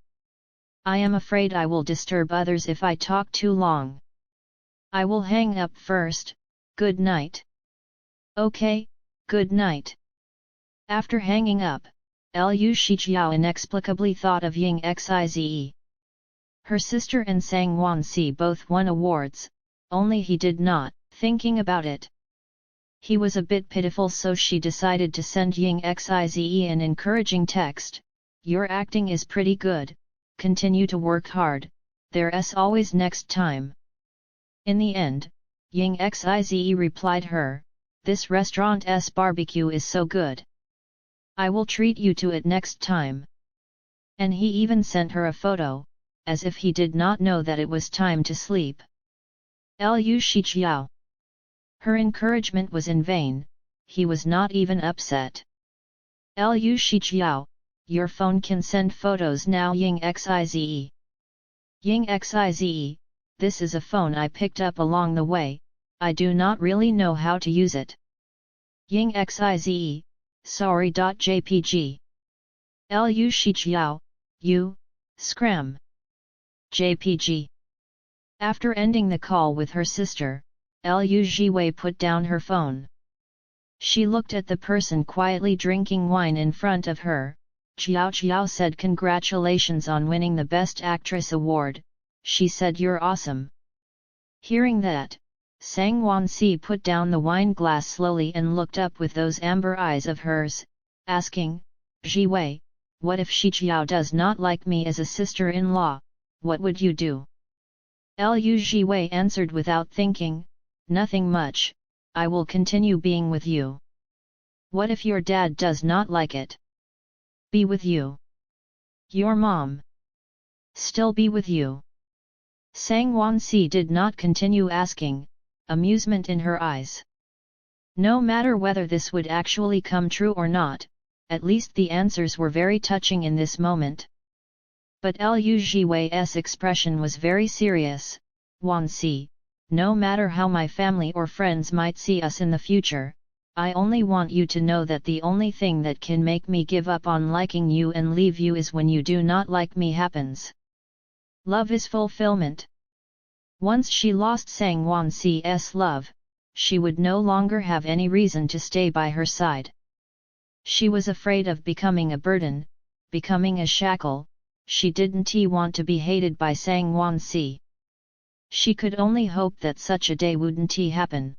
I am afraid I will disturb others if I talk too long. I will hang up first, good night. Okay, good night. After hanging up, Liu Shijiao inexplicably thought of Ying Xize. Her sister and Sang Wan Ci both won awards, only he did not. Thinking about it, he was a bit pitiful, so she decided to send Ying Xize an encouraging text. Your acting is pretty good, continue to work hard, there's always next time. In the end, Ying Xize replied her, this restaurant's barbecue is so good. I will treat you to it next time. And he even sent her a photo, as if he did not know that it was time to sleep. Liu Shijiao. Her encouragement was in vain, he was not even upset. Liu Shijiao, your phone can send photos now. Ying Xize. Ying Xize, this is a phone I picked up along the way, I do not really know how to use it. Ying Xize, sorry.jpg. Liu Shijiao, you, scram. JPG. After ending the call with her sister, Liu Zhiwei put down her phone. She looked at the person quietly drinking wine in front of her. Xiao said congratulations on winning the Best Actress award, she said you're awesome. Hearing that, Sang Wan Ci put down the wine glass slowly and looked up with those amber eyes of hers, asking, Zhiwei, what if Shijiao does not like me as a sister-in-law, what would you do? Liu Zhiwei answered without thinking, nothing much, I will continue being with you. What if your dad does not like it? Be with you. Your mom. Still be with you. Sang Wan Ci did not continue asking, amusement in her eyes. No matter whether this would actually come true or not, at least the answers were very touching in this moment. But Liu Zhiwei's expression was very serious. Wan Ci, no matter how my family or friends might see us in the future, I only want you to know that the only thing that can make me give up on liking you and leave you is when you do not like me happens. Love is fulfillment. Once she lost Sang Wan Ci's love, she would no longer have any reason to stay by her side. She was afraid of becoming a burden, becoming a shackle. She didn't want to be hated by Sang Wan Ci. She could only hope that such a day wouldn't happen.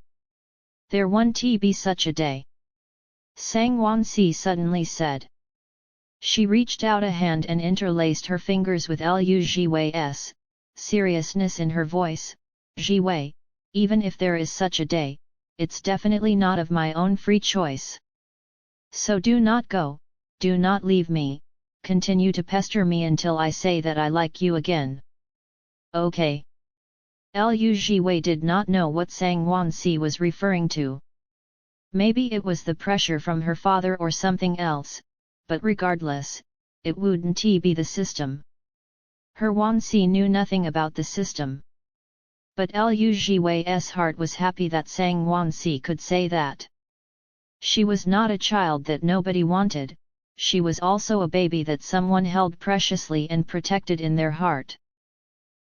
There won't be such a day, Sang Wan Ci suddenly said. She reached out a hand and interlaced her fingers with Zhi Wei's seriousness in her voice. Zhi Wei, even if there is such a day, it's definitely not of my own free choice. So do not go, do not leave me, continue to pester me until I say that I like you again. Okay. Zhi Wei did not know what Sang Wan Ci was referring to. Maybe it was the pressure from her father or something else, but regardless, it wouldn't be the system. Her Wan Ci knew nothing about the system. But Zhi Wei's heart was happy that Sang Wan Ci could say that. She was not a child that nobody wanted, she was also a baby that someone held preciously and protected in their heart.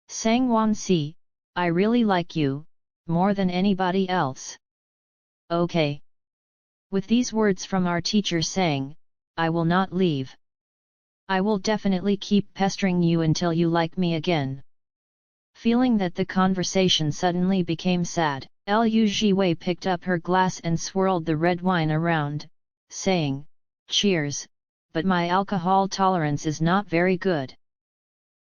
Sang Wan Ci, I really like you, more than anybody else. Okay. With these words from our teacher Sang, I will not leave. I will definitely keep pestering you until you like me again. Feeling that the conversation suddenly became sad, Zhi Wei picked up her glass and swirled the red wine around, saying, Cheers, but my alcohol tolerance is not very good.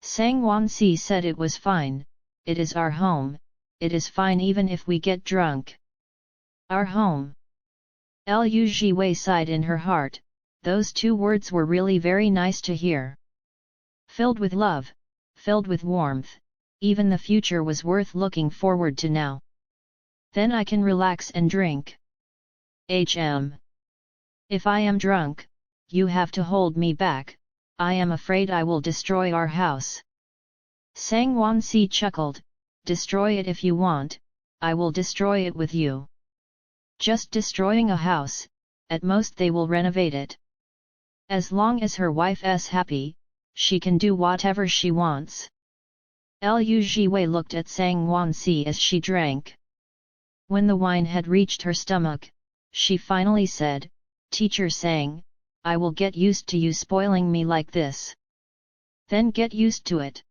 Sang Wan Ci said it was fine, it is our home, it is fine even if we get drunk. Our home. Zhi Wei sighed in her heart, those two words were really very nice to hear. Filled with love, filled with warmth, even the future was worth looking forward to now. Then I can relax and drink. If I am drunk, you have to hold me back, I am afraid I will destroy our house. Sang Wan Ci chuckled, destroy it if you want, I will destroy it with you. Just destroying a house, at most they will renovate it. As long as her wife's happy, she can do whatever she wants. Zhi Wei looked at Sang Wan Ci as she drank. When the wine had reached her stomach, she finally said, Teacher Sang, I will get used to you spoiling me like this. Then get used to it.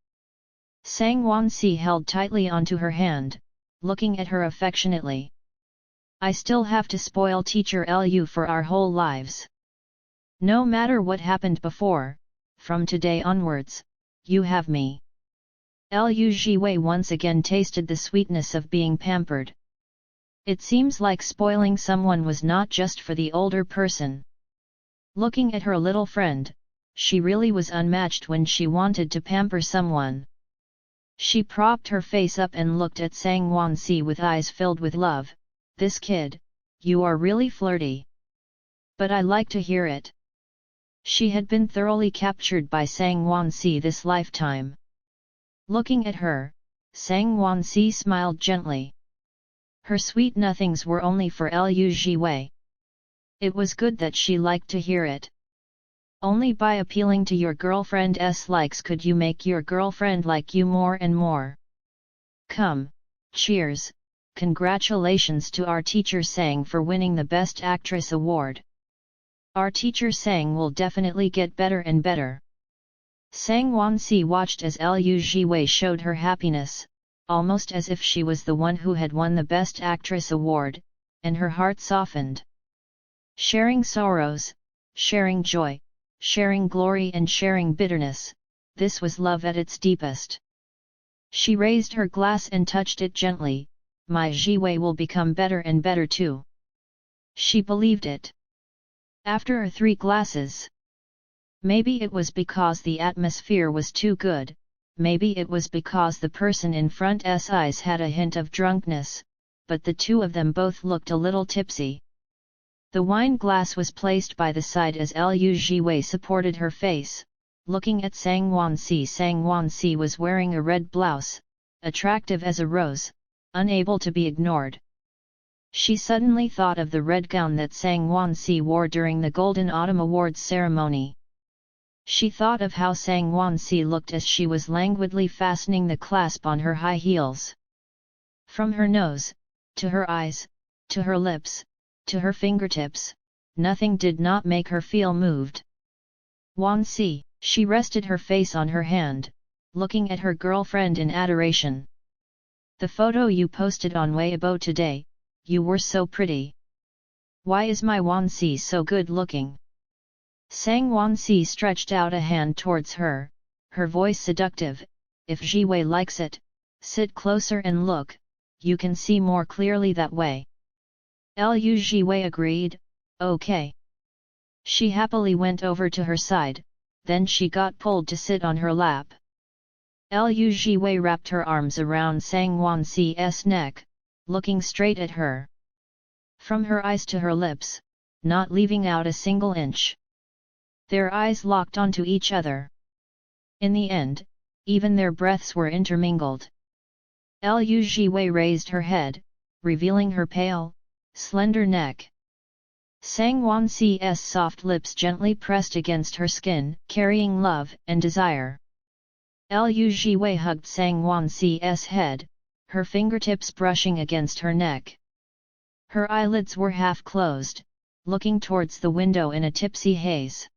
Sang Wan Ci held tightly onto her hand, looking at her affectionately. I still have to spoil Teacher Liu for our whole lives. No matter what happened before, from today onwards, you have me. Zhi Wei once again tasted the sweetness of being pampered. It seems like spoiling someone was not just for the older person. Looking at her little friend, she really was unmatched when she wanted to pamper someone. She propped her face up and looked at Sang Wan Ci with eyes filled with love. This kid, you are really flirty. But I like to hear it. She had been thoroughly captured by Sang Wan Ci this lifetime. Looking at her, Sang Wan Ci smiled gently. Her sweet nothings were only for Zhi Wei. It was good that she liked to hear it. Only by appealing to your girlfriend's likes could you make your girlfriend like you more and more. Come, cheers, congratulations to our teacher Sang for winning the Best Actress award. Our teacher Sang will definitely get better and better. Sang Wan Ci watched as Zhi Wei showed her happiness, almost as if she was the one who had won the Best Actress award, and her heart softened. Sharing sorrows, sharing joy, sharing glory and sharing bitterness, this was love at its deepest. She raised her glass and touched it gently, my Zhi Wei will become better and better too. She believed it. After 3 glasses. Maybe it was because the atmosphere was too good, maybe it was because the person in front's eyes had a hint of drunkenness, but the two of them both looked a little tipsy. The wine glass was placed by the side as Zhi Wei supported her face, looking at Sang Wan Ci. Sang Wan Ci was wearing a red blouse, attractive as a rose, unable to be ignored. She suddenly thought of the red gown that Sang Wan Ci wore during the Golden Autumn Awards ceremony. She thought of how Sang Wan Ci looked as she was languidly fastening the clasp on her high heels. From her nose, to her eyes, to her lips, to her fingertips, nothing did not make her feel moved. Wan Ci, she rested her face on her hand, looking at her girlfriend in adoration. The photo you posted on Weibo today, you were so pretty. Why is my Wan Ci so good looking? Sang Wan Ci stretched out a hand towards her, her voice seductive. If Zhi Wei likes it, sit closer and look, you can see more clearly that way. Zhi Wei agreed, okay. She happily went over to her side, then she got pulled to sit on her lap. Zhi Wei wrapped her arms around Sang Wan Ci's neck, looking straight at her. From her eyes to her lips, not leaving out a single inch. Their eyes locked onto each other. In the end, even their breaths were intermingled. Zhi Wei raised her head, revealing her pale, slender neck. Sang Wan Ci's soft lips gently pressed against her skin, carrying love and desire. Zhi Wei hugged Sang Wan Ci's head, her fingertips brushing against her neck. Her eyelids were half closed, looking towards the window in a tipsy haze.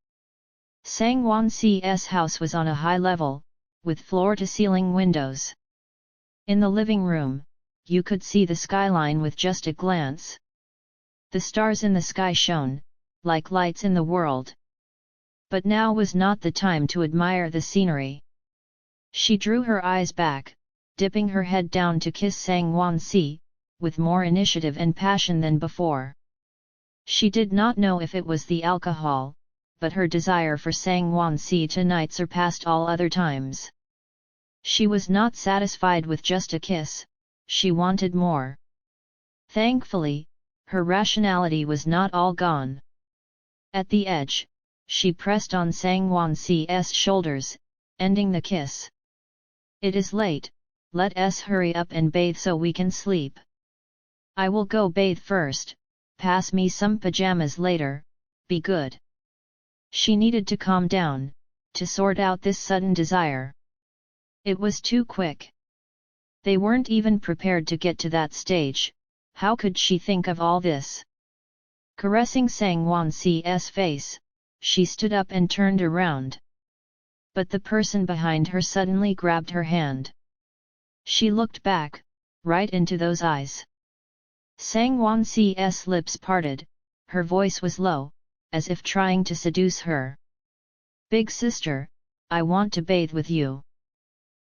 Sang Wan Ci's house was on a high level, with floor-to-ceiling windows. In the living room, you could see the skyline with just a glance. The stars in the sky shone, like lights in the world. But now was not the time to admire the scenery. She drew her eyes back, dipping her head down to kiss Sang Wan Ci, with more initiative and passion than before. She did not know if it was the alcohol, but her desire for Sang Wan Ci tonight surpassed all other times. She was not satisfied with just a kiss, she wanted more. Thankfully, her rationality was not all gone. At the edge, she pressed on Sang Wan Ci's shoulders, ending the kiss. It is late, let us hurry up and bathe so we can sleep. I will go bathe first, pass me some pajamas later, be good. She needed to calm down, to sort out this sudden desire. It was too quick. They weren't even prepared to get to that stage, how could she think of all this? Caressing Sang Wan Ci's face, she stood up and turned around. But the person behind her suddenly grabbed her hand. She looked back, right into those eyes. Sang Wan Ci's lips parted, her voice was low, as if trying to seduce her. Big sister, I want to bathe with you.